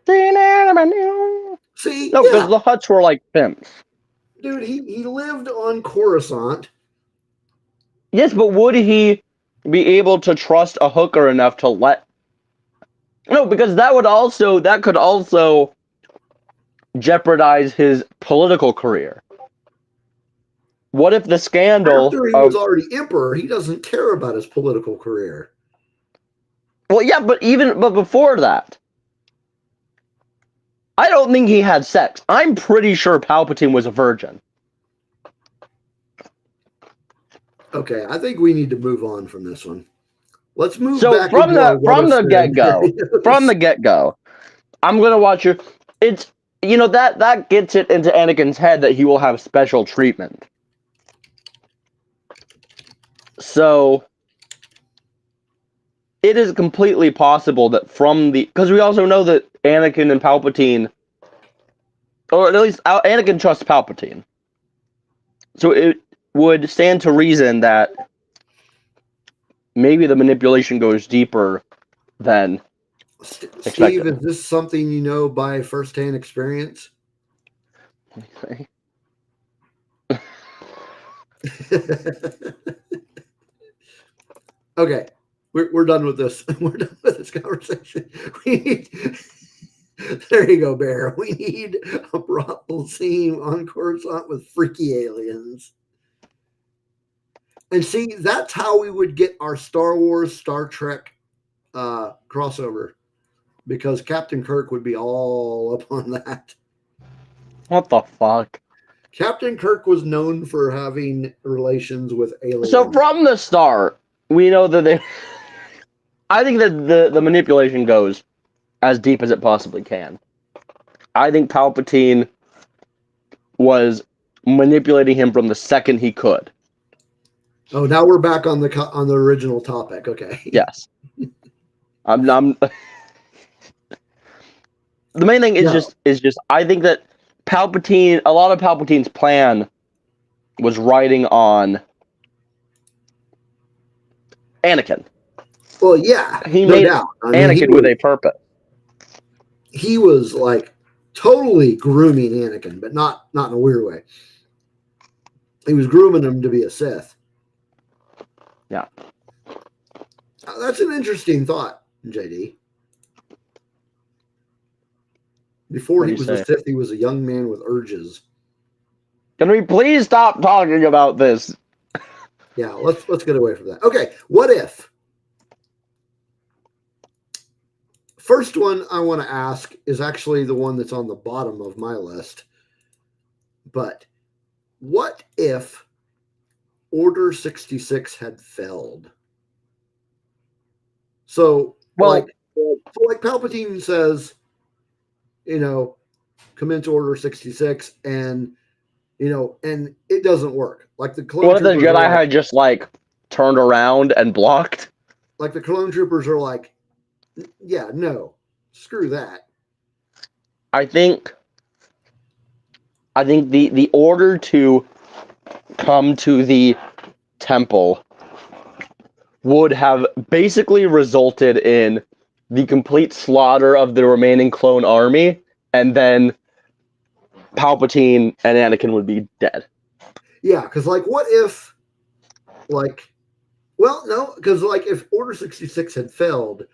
[SPEAKER 1] See,
[SPEAKER 2] no, because the huts were like pimps.
[SPEAKER 1] Dude, he lived on Coruscant.
[SPEAKER 2] Yes, but would he be able to trust a hooker enough to let? No, because that could also jeopardize his political career. What if the scandal?
[SPEAKER 1] After he was already emperor, he doesn't care about his political career.
[SPEAKER 2] Well, yeah, but before that, I don't think he had sex. I'm pretty sure Palpatine was a virgin.
[SPEAKER 1] Okay, I think we need to move on from this one. Let's move back
[SPEAKER 2] from the get-go. From the get-go, I'm gonna watch your. It's that gets it into Anakin's head that he will have special treatment. So it is completely possible that because we also know that Anakin and Palpatine, or at least Anakin trusts Palpatine. So it would stand to reason that maybe the manipulation goes deeper than
[SPEAKER 1] Steve,
[SPEAKER 2] expected.
[SPEAKER 1] is this something you know by firsthand experience? Okay, we're done with this. We're done with this conversation. There you go, Bear. We need a brothel scene on Coruscant with freaky aliens. And see, that's how we would get our Star Wars, Star Trek crossover, because Captain Kirk would be all up on that.
[SPEAKER 2] What the fuck?
[SPEAKER 1] Captain Kirk was known for having relations with aliens.
[SPEAKER 2] So from the start, we know that they. I think that the manipulation goes as deep as it possibly can. I think Palpatine was manipulating him from the second he could.
[SPEAKER 1] Oh, now we're back on the original topic. Okay.
[SPEAKER 2] Yes. I'm the main thing is just I think that Palpatine, a lot of Palpatine's plan was riding on Anakin.
[SPEAKER 1] Well, yeah,
[SPEAKER 2] He
[SPEAKER 1] no
[SPEAKER 2] made
[SPEAKER 1] doubt.
[SPEAKER 2] Anakin with a purpose.
[SPEAKER 1] He was like totally grooming Anakin, but not in a weird way. He was grooming him to be a Sith.
[SPEAKER 2] Yeah.
[SPEAKER 1] That's an interesting thought, JD. Before he was a Sith, he was a young man with urges.
[SPEAKER 2] Can we please stop talking about this?
[SPEAKER 1] Yeah, let's get away from that. Okay, what if? First one I want to ask is actually the one that's on the bottom of my list. But what if Order 66 had failed? So, like Palpatine says, come into Order 66, and and it doesn't work. Like the clone.
[SPEAKER 2] What if the Jedi had just turned around and blocked?
[SPEAKER 1] Like the clone troopers are like, yeah, no, screw that.
[SPEAKER 2] I think the order to come to the temple would have basically resulted in the complete slaughter of the remaining clone army, and then Palpatine and Anakin would be dead.
[SPEAKER 1] Yeah, because what if, no, because if Order 66 had failed,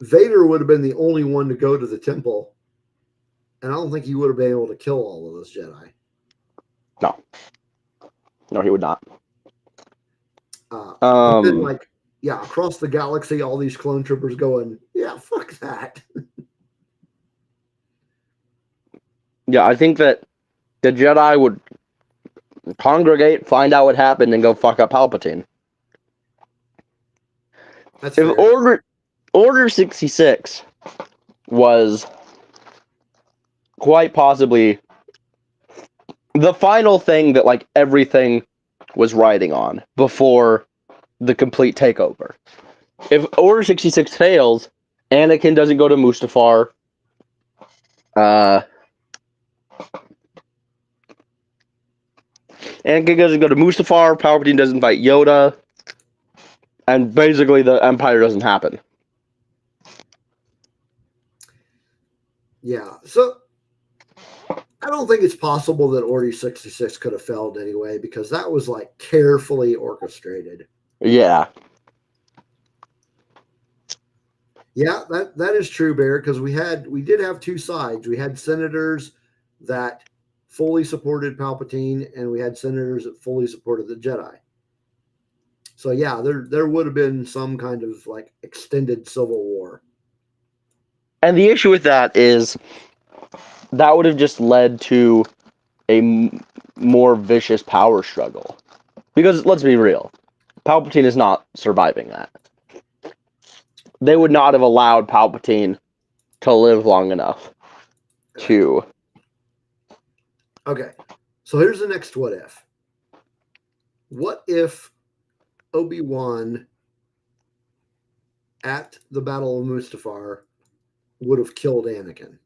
[SPEAKER 1] Vader would have been the only one to go to the temple, and I don't think he would have been able to kill all of those Jedi.
[SPEAKER 2] No, he would not.
[SPEAKER 1] Then, across the galaxy, all these clone troopers going, yeah, fuck that.
[SPEAKER 2] Yeah, I think that the Jedi would congregate, find out what happened, and go fuck up Palpatine.
[SPEAKER 1] That's fair.
[SPEAKER 2] Order 66 was quite possibly the final thing that everything was riding on before the complete takeover. If Order 66 fails, Anakin doesn't go to Mustafar. Anakin doesn't go to Mustafar. Palpatine doesn't fight Yoda, and basically the Empire doesn't happen.
[SPEAKER 1] Yeah, so I don't think it's possible that Order 66 could have failed anyway, because that was carefully orchestrated.
[SPEAKER 2] Yeah.
[SPEAKER 1] Yeah, that is true, Bear, because we did have two sides. We had senators that fully supported Palpatine, and we had senators that fully supported the Jedi. So yeah, there would have been some kind of extended civil war.
[SPEAKER 2] And the issue with that is that would have just led to a more vicious power struggle. Because let's be real, Palpatine is not surviving that. They would not have allowed Palpatine to live long enough to.
[SPEAKER 1] Okay, so here's the next what if. What if Obi-Wan at the Battle of Mustafar would have killed Anakin?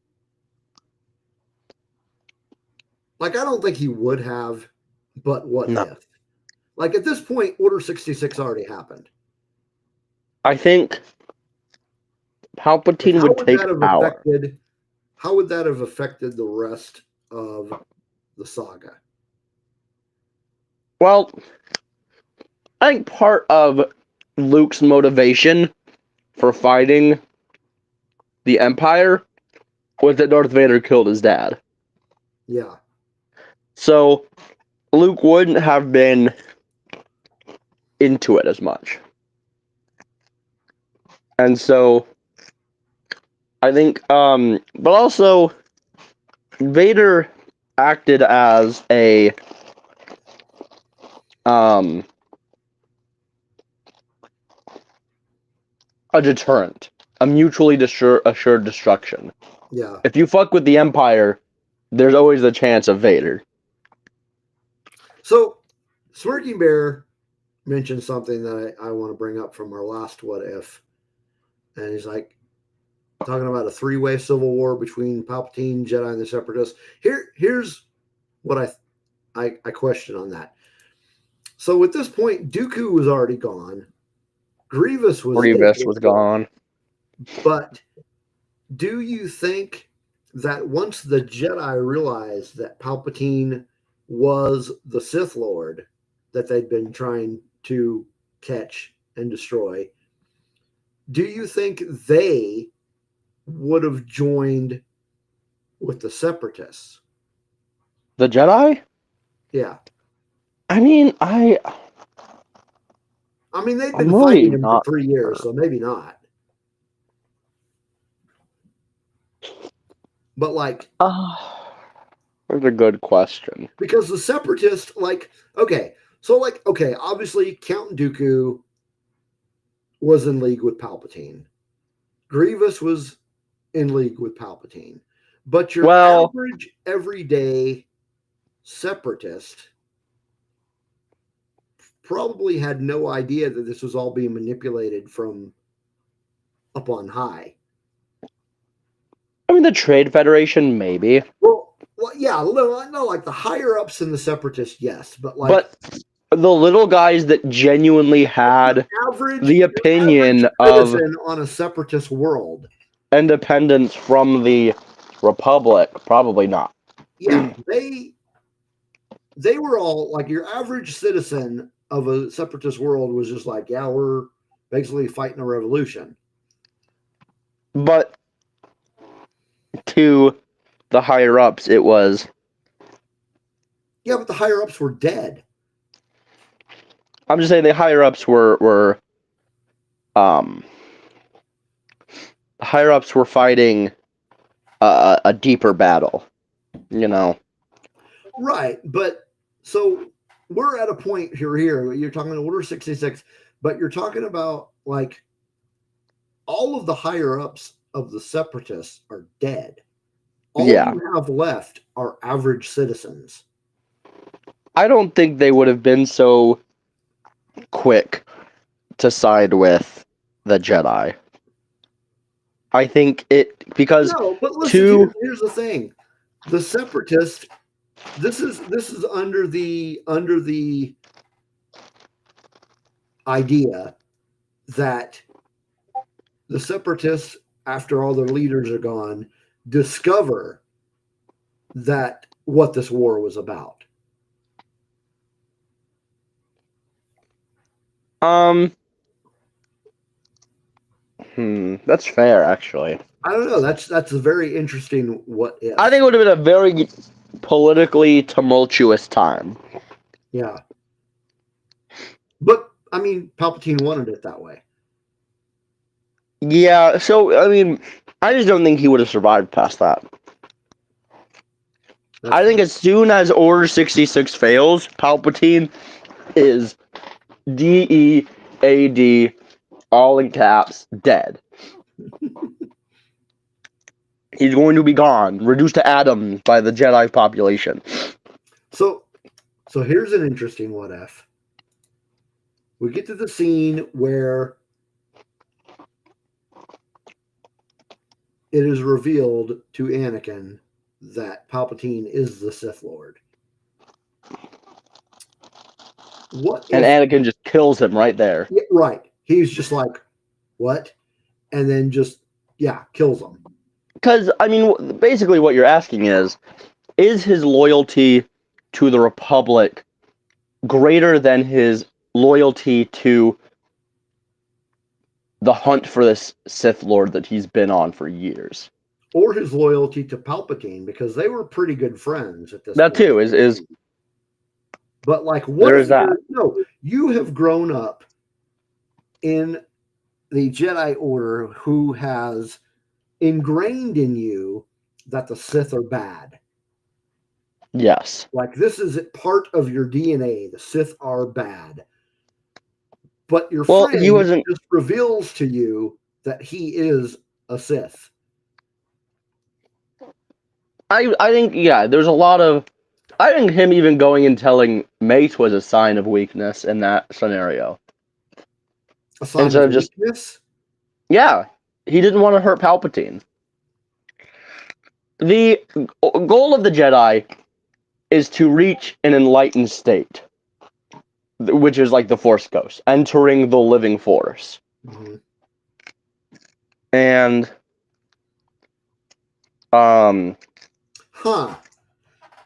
[SPEAKER 1] I don't think he would have, But what
[SPEAKER 2] No.
[SPEAKER 1] if? Like at this point, Order 66 already happened.
[SPEAKER 2] I think Palpatine would take power.
[SPEAKER 1] How would that have affected the rest of the saga?
[SPEAKER 2] Well, I think part of Luke's motivation for fighting the Empire was that Darth Vader killed his dad.
[SPEAKER 1] Yeah.
[SPEAKER 2] So Luke wouldn't have been into it as much. And so I think but also Vader acted as a deterrent, a mutually assured destruction.
[SPEAKER 1] Yeah.
[SPEAKER 2] If you fuck with the Empire, there's always the chance of Vader.
[SPEAKER 1] So, Smirking Bear mentioned something that I want to bring up from our last What If. And he's like, talking about a three-way civil war between Palpatine, Jedi, and the Separatists. Here's what I question on that. So at this point, Dooku was already gone. Grievous was
[SPEAKER 2] gone.
[SPEAKER 1] But do you think that once the Jedi realized that Palpatine was the Sith Lord that they'd been trying to catch and destroy, do you think they would have joined with the Separatists?
[SPEAKER 2] The Jedi?
[SPEAKER 1] Yeah.
[SPEAKER 2] I mean,
[SPEAKER 1] they've been fighting him for 3 years, so maybe not. But like,
[SPEAKER 2] that's a good question.
[SPEAKER 1] Because the Separatists, obviously Count Dooku was in league with Palpatine. Grievous was in league with Palpatine. But your average, everyday Separatist probably had no idea that this was all being manipulated from up on high.
[SPEAKER 2] I mean, the Trade Federation, maybe.
[SPEAKER 1] Well, yeah, no, like the higher ups in the Separatists, yes, but
[SPEAKER 2] the little guys that genuinely had the opinion of
[SPEAKER 1] on a Separatist world,
[SPEAKER 2] independence from the Republic, probably not.
[SPEAKER 1] Yeah, they were all like your average citizen of a Separatist world was just like, yeah, we're basically fighting a revolution.
[SPEAKER 2] But to the higher ups, it was.
[SPEAKER 1] Yeah, but the higher ups were dead.
[SPEAKER 2] I'm just saying the higher ups were higher ups were fighting a deeper battle, you know.
[SPEAKER 1] Right, but so we're at a point here. You're talking Order 66, but you're talking about like all of the higher ups of the Separatists are dead. All you have left are average citizens.
[SPEAKER 2] I don't think they would have been so quick to side with the Jedi. I think because
[SPEAKER 1] but listen, here's the thing: the Separatists. This is under the idea that the Separatists, after all their leaders are gone, discover that what this war was about.
[SPEAKER 2] That's fair, actually.
[SPEAKER 1] I don't know. That's a very interesting what if.
[SPEAKER 2] I think it would have been a very politically tumultuous time.
[SPEAKER 1] Yeah. But, I mean, Palpatine wanted it that way.
[SPEAKER 2] Yeah, so, I mean, I just don't think he would have survived past that. I think as soon as Order 66 fails, Palpatine is DEAD, all in caps, dead. He's going to be gone, reduced to atoms by the Jedi population.
[SPEAKER 1] So here's an interesting what if. We get to the scene where it is revealed to Anakin that Palpatine is the Sith Lord. what
[SPEAKER 2] And
[SPEAKER 1] if
[SPEAKER 2] Anakin just kills him right there.
[SPEAKER 1] Yeah, right. He's just like, what? And then just, kills him.
[SPEAKER 2] Because, I mean, basically what you're asking is his loyalty to the Republic greater than his loyalty to the hunt for this Sith Lord that he's been on for years?
[SPEAKER 1] Or his loyalty to Palpatine, because they were pretty good friends at this
[SPEAKER 2] That
[SPEAKER 1] point.
[SPEAKER 2] too is
[SPEAKER 1] But like, what
[SPEAKER 2] there
[SPEAKER 1] if
[SPEAKER 2] is that.
[SPEAKER 1] you have grown up in the Jedi Order who has ingrained in you that the Sith are bad.
[SPEAKER 2] Yes.
[SPEAKER 1] Like, this is part of your DNA. The Sith are bad. But your friend just reveals to you that he is a Sith.
[SPEAKER 2] I think, there's a lot of... I think him even going and telling Mace was a sign of weakness in that scenario.
[SPEAKER 1] A sign
[SPEAKER 2] Instead
[SPEAKER 1] of
[SPEAKER 2] of
[SPEAKER 1] weakness?
[SPEAKER 2] Yeah. He didn't want to hurt Palpatine. The goal of the Jedi is to reach an enlightened state, which is like the Force Ghost, entering the living Force.
[SPEAKER 1] Mm-hmm.
[SPEAKER 2] And,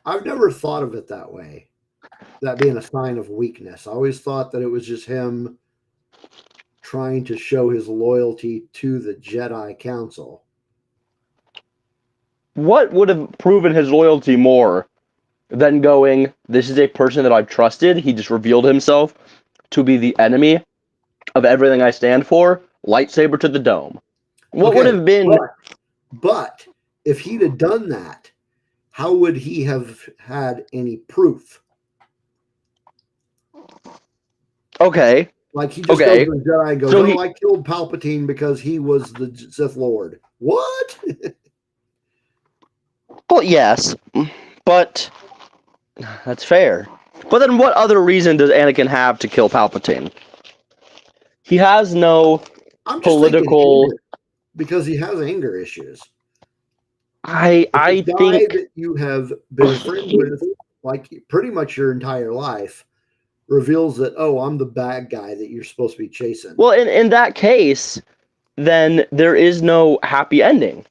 [SPEAKER 1] I've never thought of it that way. That being a sign of weakness. I always thought that it was just him trying to show his loyalty to the Jedi Council.
[SPEAKER 2] What would have proven his loyalty more than going, this is a person that I've trusted, he just revealed himself to be the enemy of everything I stand for, lightsaber to the dome. What would have been...
[SPEAKER 1] But if he'd have done that, how would he have had any proof?
[SPEAKER 2] Okay.
[SPEAKER 1] Like, he just goes to the Jedi and goes, I killed Palpatine because he was the Sith Lord. What?
[SPEAKER 2] Well, yes, but that's fair. But then what other reason does Anakin have to kill Palpatine? He has no political...
[SPEAKER 1] because he has anger issues.
[SPEAKER 2] I think
[SPEAKER 1] that you have been friends with, like, pretty much your entire life, reveals that, I'm the bad guy that you're supposed to be chasing.
[SPEAKER 2] Well, in that case, then there is no happy ending.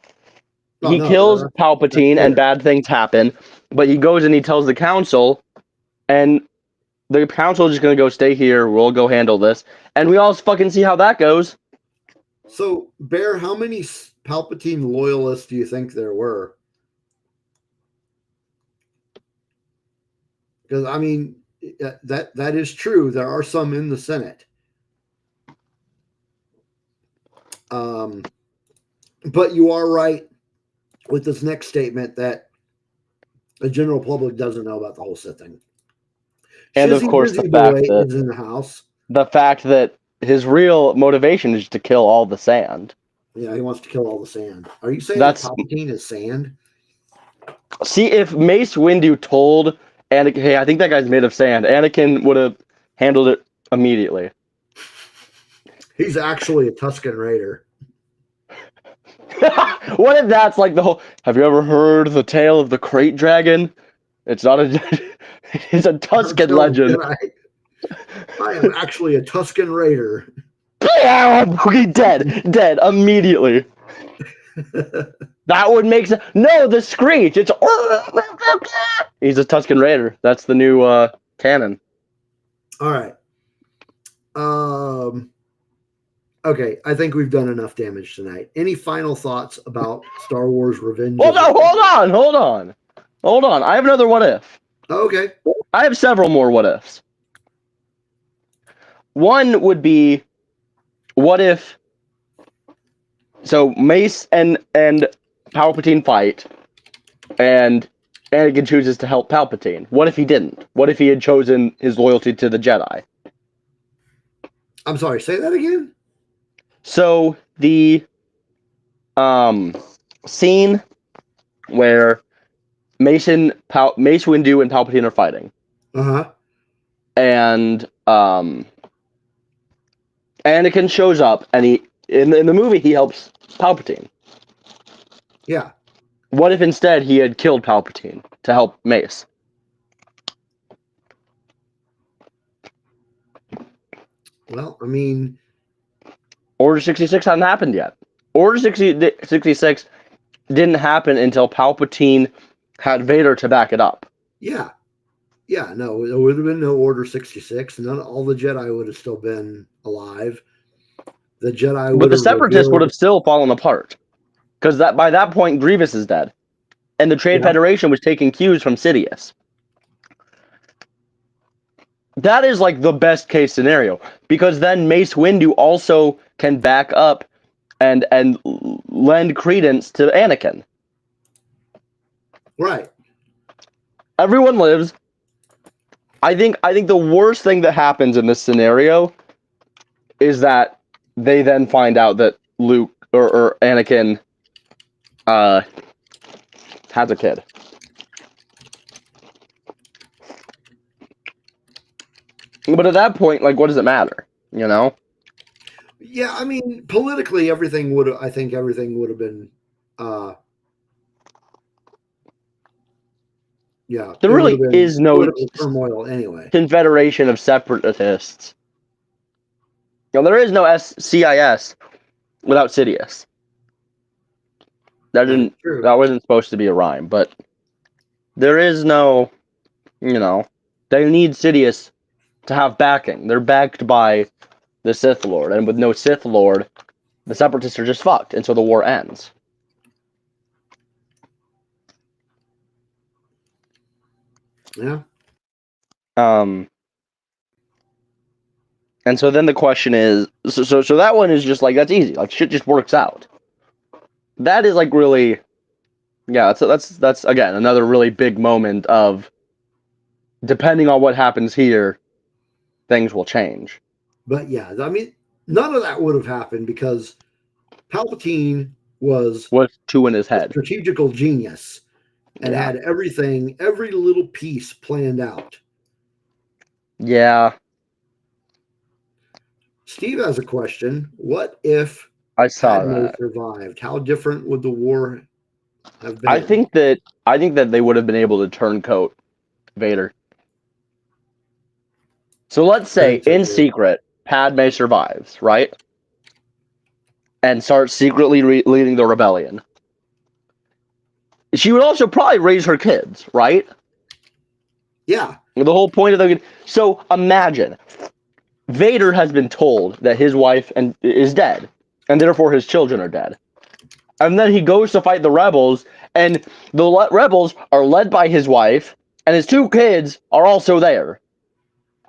[SPEAKER 2] He kills Palpatine and bad things happen, but he goes and he tells the council, and the council is just going to go, stay here, we'll go handle this. And we all fucking see how that goes.
[SPEAKER 1] So, Bear, how many Palpatine loyalists do you think there were? Because, I mean, that is true. There are some in the Senate. But you are right with this next statement that the general public doesn't know about the whole Sith thing.
[SPEAKER 2] And of course, the fact that
[SPEAKER 1] is in the house.
[SPEAKER 2] The fact that his real motivation is to kill all the sand.
[SPEAKER 1] Yeah, he wants to kill all the sand. Are you saying that Palpatine is sand?
[SPEAKER 2] See, if Mace Windu told Anakin, hey, I think that guy's made of sand, Anakin would have handled it immediately.
[SPEAKER 1] He's actually a Tusken Raider.
[SPEAKER 2] What if that's like the whole... Have you ever heard the tale of the crate dragon? It's not a... It's a Tusken legend.
[SPEAKER 1] I am actually a Tusken Raider.
[SPEAKER 2] Dead immediately. That would make sense. No, the screech. It's... He's a Tusken Raider. That's the new canon.
[SPEAKER 1] All right. Okay, I think we've done enough damage tonight. Any final thoughts about Star Wars Revenge?
[SPEAKER 2] Hold on. I have another what if.
[SPEAKER 1] Okay.
[SPEAKER 2] I have several more what ifs. One would be, what if... So Mace and Palpatine fight, and Anakin chooses to help Palpatine. What if he didn't? What if he had chosen his loyalty to the Jedi?
[SPEAKER 1] I'm sorry, say that again?
[SPEAKER 2] So the scene where Mace Windu and Palpatine are fighting.
[SPEAKER 1] Uh-huh.
[SPEAKER 2] And Anakin shows up, and he in the movie he helps Palpatine.
[SPEAKER 1] Yeah.
[SPEAKER 2] What if instead he had killed Palpatine to help Mace?
[SPEAKER 1] Well, I mean,
[SPEAKER 2] Order 66 hadn't happened yet. Order 66 didn't happen until Palpatine had Vader to back it up.
[SPEAKER 1] yeah. Yeah, no, there would have been no Order 66. All the Jedi would have still been alive. The Jedi would
[SPEAKER 2] But the
[SPEAKER 1] have
[SPEAKER 2] Separatists would
[SPEAKER 1] revealed,
[SPEAKER 2] have still fallen apart. Because by that point, Grievous is dead. And the Trade Federation was taking cues from Sidious. That is like the best case scenario. Because then Mace Windu also can back up and lend credence to Anakin.
[SPEAKER 1] right.
[SPEAKER 2] Everyone lives. I think the worst thing that happens in this scenario is that they then find out that Luke or Anakin has a kid. But at that point, like, what does it matter? You know?
[SPEAKER 1] Yeah, I mean, politically, I think everything would have been, yeah.
[SPEAKER 2] There really is no
[SPEAKER 1] political turmoil anyway.
[SPEAKER 2] Confederation of Separatists. You know, there is no CIS without Sidious. That wasn't supposed to be a rhyme, but there is no, you know, they need Sidious to have backing. They're backed by the Sith Lord, and with no Sith Lord, the Separatists are just fucked until the war ends.
[SPEAKER 1] Yeah.
[SPEAKER 2] And so then the question is, so that one is just like, that's easy. Like, shit just works out. That is like really, yeah, that's again another really big moment of, depending on what happens here, things will change.
[SPEAKER 1] But yeah, I mean, none of that would have happened because Palpatine was
[SPEAKER 2] two in his head,
[SPEAKER 1] strategical genius, and had every little piece planned out.
[SPEAKER 2] Yeah.
[SPEAKER 1] Steve has a question. What if
[SPEAKER 2] I saw
[SPEAKER 1] Padme
[SPEAKER 2] that
[SPEAKER 1] survived? How different would the war have been?
[SPEAKER 2] I think that they would have been able to turncoat Vader. So let's say in secret, Padme survives, right? And starts secretly leading the rebellion. She would also probably raise her kids, right?
[SPEAKER 1] Yeah.
[SPEAKER 2] The whole point of so imagine Vader has been told that his wife is dead, and therefore his children are dead. And then he goes to fight the rebels, and the rebels are led by his wife, and his two kids are also there.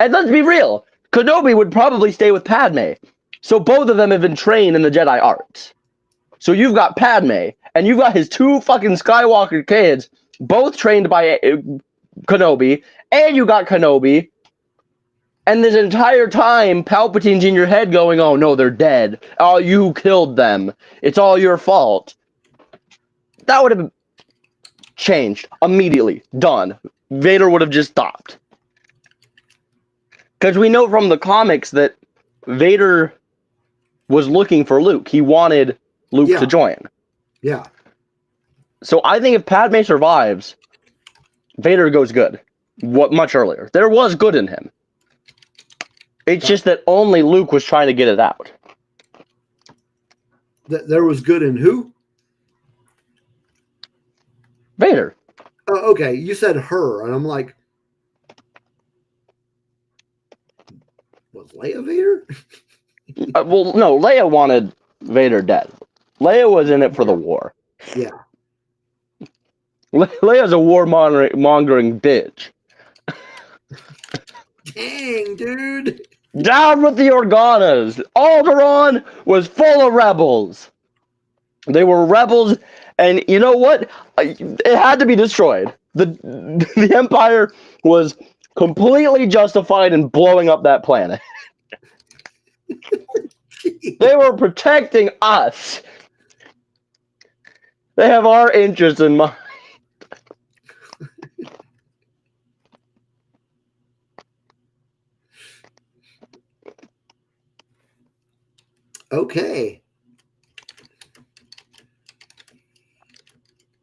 [SPEAKER 2] And let's be real, Kenobi would probably stay with Padme. So both of them have been trained in the Jedi arts. So you've got Padme, and you've got his two fucking Skywalker kids, both trained by Kenobi, and you got Kenobi. And this entire time, Palpatine's in your head going, oh no, they're dead. Oh, you killed them. It's all your fault. That would have changed immediately. Done. Vader would have just stopped. Because we know from the comics that Vader was looking for Luke. He wanted Luke to join.
[SPEAKER 1] Yeah.
[SPEAKER 2] So I think if Padme survives, Vader goes good. Much earlier. There was good in him. It's just that only Luke was trying to get it out.
[SPEAKER 1] There was good in who?
[SPEAKER 2] Vader.
[SPEAKER 1] Okay, you said her, and I'm like, was Leia Vader?
[SPEAKER 2] Well, no, Leia wanted Vader dead. Leia was in it for the war.
[SPEAKER 1] Yeah.
[SPEAKER 2] Leia's a warmongering bitch.
[SPEAKER 1] Dang, dude.
[SPEAKER 2] Down with the Organas. Alderaan was full of rebels. They were rebels, and you know what? It had to be destroyed. The Empire was completely justified in blowing up that planet. They were protecting us. They have our interests in mind.
[SPEAKER 1] Okay.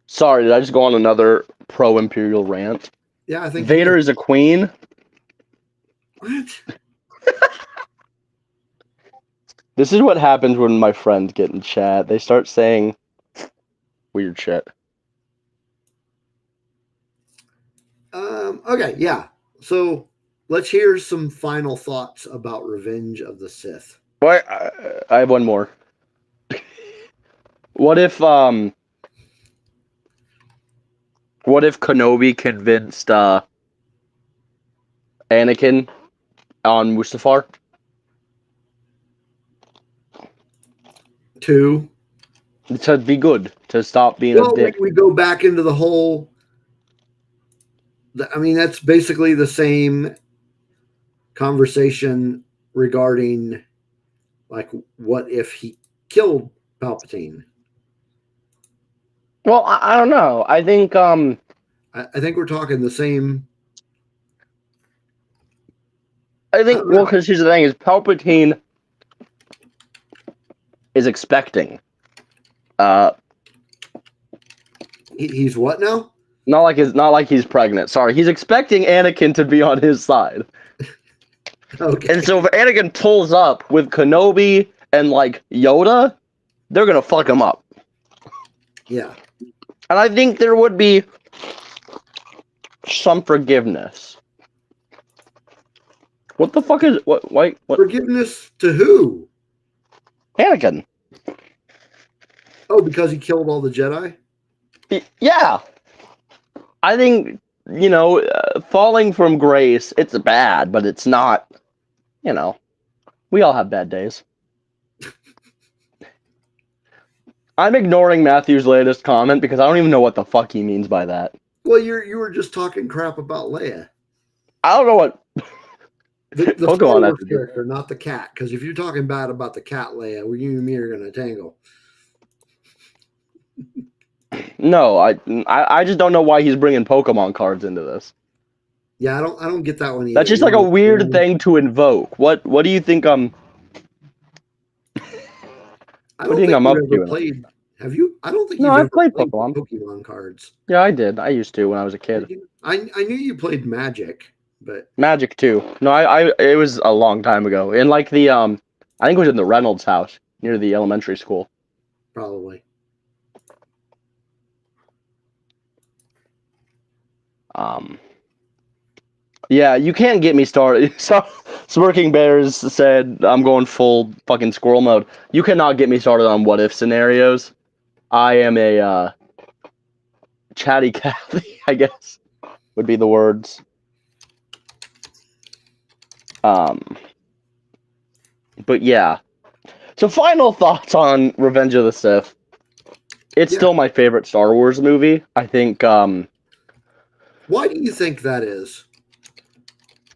[SPEAKER 2] Sorry, did I just go on another pro-Imperial rant?
[SPEAKER 1] Yeah, I think
[SPEAKER 2] Vader is a queen.
[SPEAKER 1] What?
[SPEAKER 2] This is what happens when my friends get in chat. They start saying weird shit.
[SPEAKER 1] Okay, yeah. So let's hear some final thoughts about Revenge of the Sith.
[SPEAKER 2] Well, I have one more. What if Kenobi convinced Anakin on Mustafar?
[SPEAKER 1] To
[SPEAKER 2] be good, to stop being a dick.
[SPEAKER 1] we go back into the whole. I mean, that's basically the same conversation regarding, like, what if he killed Palpatine?
[SPEAKER 2] Well, I don't know. I think
[SPEAKER 1] I think we're talking the same.
[SPEAKER 2] Well, because here's the thing: is Palpatine is expecting.
[SPEAKER 1] He's what now?
[SPEAKER 2] Not like he's pregnant. Sorry, he's expecting Anakin to be on his side.
[SPEAKER 1] Okay.
[SPEAKER 2] And so if Anakin pulls up with Kenobi and like Yoda, they're gonna fuck him up.
[SPEAKER 1] Yeah.
[SPEAKER 2] And I think there would be some forgiveness. What the fuck is what?
[SPEAKER 1] Forgiveness to who?
[SPEAKER 2] Anakin.
[SPEAKER 1] Oh, because he killed all the Jedi?
[SPEAKER 2] Yeah. I think, falling from grace, it's bad, but it's not, we all have bad days. I'm ignoring Matthew's latest comment because I don't even know what the fuck he means by that.
[SPEAKER 1] Well, you were just talking crap about Leia.
[SPEAKER 2] I don't know what...
[SPEAKER 1] The Star Wars character, not the cat. Because if you're talking bad about the cat Leia, you and me are going to tangle.
[SPEAKER 2] No, I just don't know why he's bringing Pokemon cards into this.
[SPEAKER 1] Yeah, I don't get that one either.
[SPEAKER 2] That's just like a weird thing to invoke. What do you think
[SPEAKER 1] I don't think I'm up to? Have you? I don't think you've ever played Pokemon cards.
[SPEAKER 2] Yeah, I did. I used to when I was a kid.
[SPEAKER 1] I knew you played Magic, but
[SPEAKER 2] Magic too. No, it was a long time ago. In like the I think it was in the Reynolds house near the elementary school.
[SPEAKER 1] Probably.
[SPEAKER 2] Yeah, you can't get me started. So, Smirking Bears said, I'm going full fucking squirrel mode. You cannot get me started on what if scenarios. I am a chatty Cathy, I guess, would be the words. But yeah. So final thoughts on Revenge of the Sith. It's still my favorite Star Wars movie. I think,
[SPEAKER 1] why do you think that is?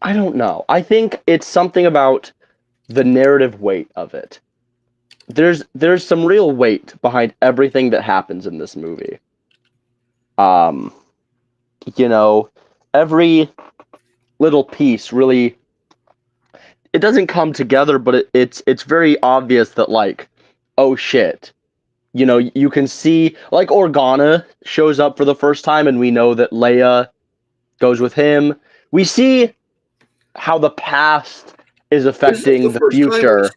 [SPEAKER 2] I don't know. I think it's something about the narrative weight of it. There's some real weight behind everything that happens in this movie. Every little piece really, it doesn't come together, but it's very obvious that, like, oh shit. You can see, like, Organa shows up for the first time and we know that Leia goes with him. We see how the past is affecting the future.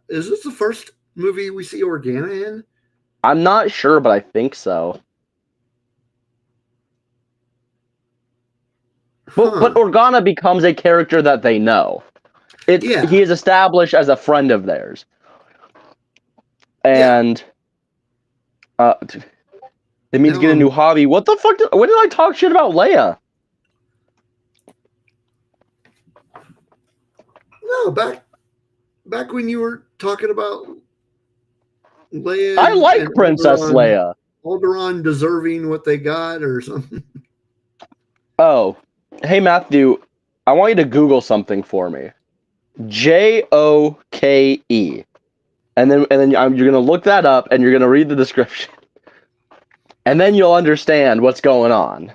[SPEAKER 1] Is this the first movie we see Organa in?
[SPEAKER 2] I'm not sure, but I think so. But Organa becomes a character that they know. He is established as a friend of theirs. And it means get a new hobby. What the fuck? When did I talk shit about Leia?
[SPEAKER 1] No, back when you were talking about Leia.
[SPEAKER 2] I like Princess Leia.
[SPEAKER 1] Alderaan deserving what they got or something. Oh,
[SPEAKER 2] hey Matthew, I want you to Google something for me. Joke, and then you're gonna look that up and you're gonna read the description, and then you'll understand what's going on.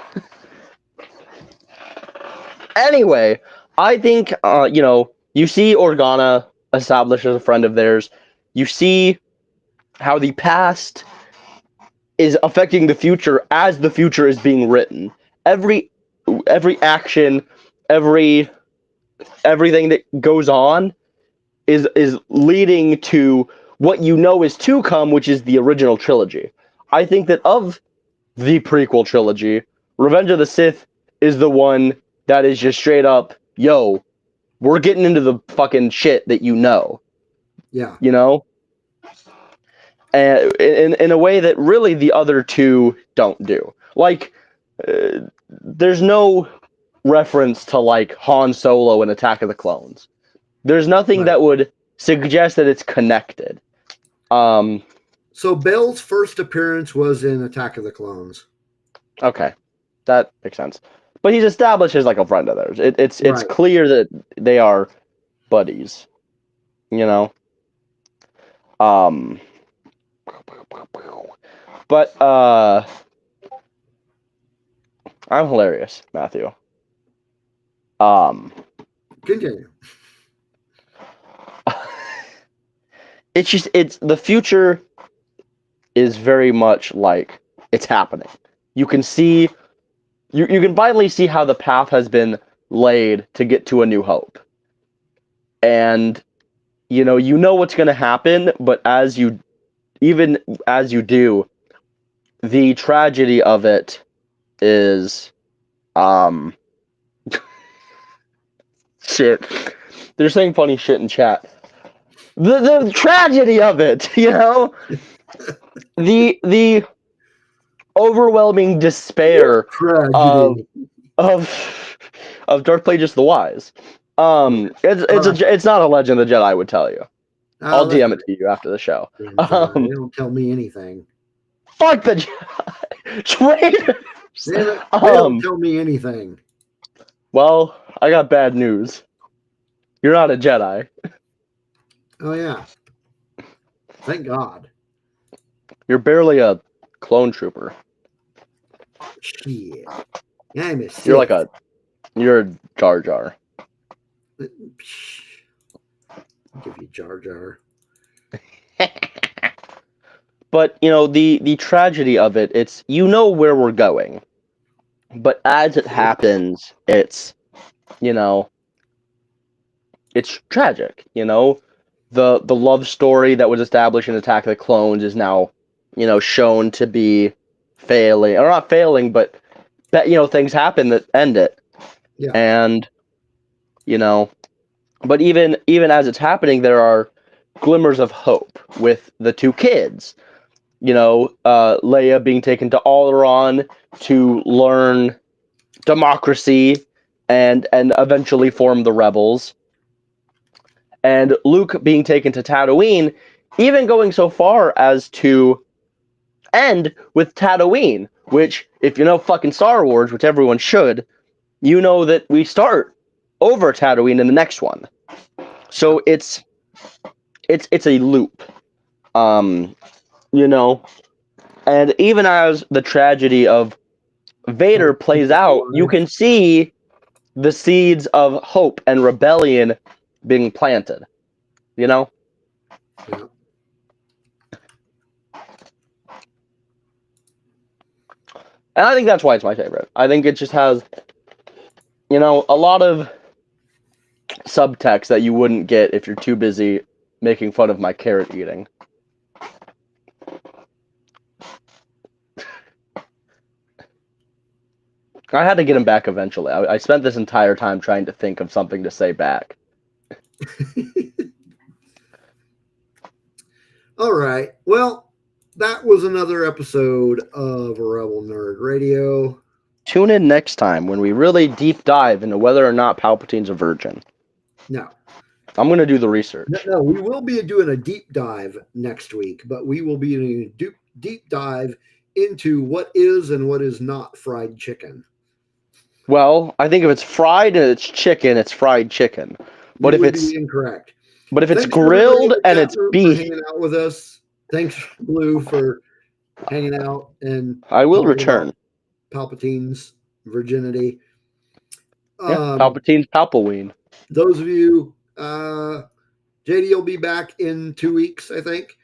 [SPEAKER 2] Anyway, I think you see Organa established as a friend of theirs. You see how the past is affecting the future as the future is being written. Every action, everything that goes on is leading to what you know is to come, which is the original trilogy. I think that of the prequel trilogy, Revenge of the Sith is the one that is just straight up, yo, we're getting into the fucking shit that you know.
[SPEAKER 1] Yeah.
[SPEAKER 2] You know? And in a way that really the other two don't do. Like, there's no reference to, like, Han Solo in Attack of the Clones. There's nothing
[SPEAKER 1] Right.
[SPEAKER 2] that would suggest that it's connected.
[SPEAKER 1] So Bell's first appearance was in Attack of the Clones.
[SPEAKER 2] Okay, that makes sense. But he's established as like a friend of theirs. It's
[SPEAKER 1] Right.
[SPEAKER 2] clear that they are buddies. You know. But I'm hilarious, Matthew.
[SPEAKER 1] Continue.
[SPEAKER 2] It's the future is very much like it's happening. You can see, you can finally see how the path has been laid to get to A New Hope. And you know what's going to happen, but even as you do, the tragedy of it is shit. They're saying funny shit in chat. The tragedy of it, the overwhelming despair
[SPEAKER 1] Tragedy.
[SPEAKER 2] of Darth Plagueis the Wise. It's not a Legend of the Jedi, I would tell you. I'll DM it to you after the show.
[SPEAKER 1] They don't tell me anything.
[SPEAKER 2] Fuck the Jedi. Traitors!
[SPEAKER 1] They don't tell me anything.
[SPEAKER 2] Well, I got bad news. You're not a Jedi.
[SPEAKER 1] Oh, yeah. Thank God.
[SPEAKER 2] You're barely a clone trooper.
[SPEAKER 1] Shit. I'm a Sith.
[SPEAKER 2] You're a Jar Jar.
[SPEAKER 1] I'll give you Jar Jar.
[SPEAKER 2] But, the tragedy of it, it's, where we're going. But as it happens, it's, it's tragic, The love story that was established in Attack of the Clones is now, shown to be failing. Or not failing, but, things happen that end it.
[SPEAKER 1] Yeah.
[SPEAKER 2] And, but even as it's happening, there are glimmers of hope with the two kids. Leia being taken to Alderaan to learn democracy and eventually form the rebels. And Luke being taken to Tatooine, even going so far as to end with Tatooine, which, if you know fucking Star Wars, which everyone should, you know that we start over Tatooine in the next one. So it's a loop. And even as the tragedy of Vader plays out, you can see the seeds of hope and rebellion being planted.
[SPEAKER 1] Yeah.
[SPEAKER 2] And I think that's why it's my favorite. I think it just has, a lot of subtext that you wouldn't get if you're too busy making fun of my carrot eating. I had to get him back eventually. I spent this entire time trying to think of something to say back.
[SPEAKER 1] All right. Well, that was another episode of Rebel Nerd Radio.
[SPEAKER 2] Tune in next time when we really deep dive into whether or not Palpatine's a virgin.
[SPEAKER 1] No.
[SPEAKER 2] I'm going to do the research.
[SPEAKER 1] No, we will be doing a deep dive next week, but we will be doing a deep dive into what is and what is not fried chicken.
[SPEAKER 2] Well, I think if it's fried and it's chicken, it's fried chicken. But if it's
[SPEAKER 1] incorrect.
[SPEAKER 2] But if it's grilled and it's beef,
[SPEAKER 1] hanging out with us. Thanks, Blue, for hanging out, and
[SPEAKER 2] I will return.
[SPEAKER 1] Palpatine's virginity.
[SPEAKER 2] Palpatine's Palpaween.
[SPEAKER 1] Those of you, JD will be back in 2 weeks, I think.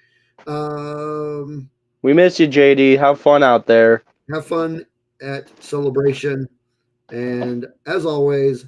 [SPEAKER 2] We miss you, JD. Have fun out there.
[SPEAKER 1] Have fun at Celebration. And as always,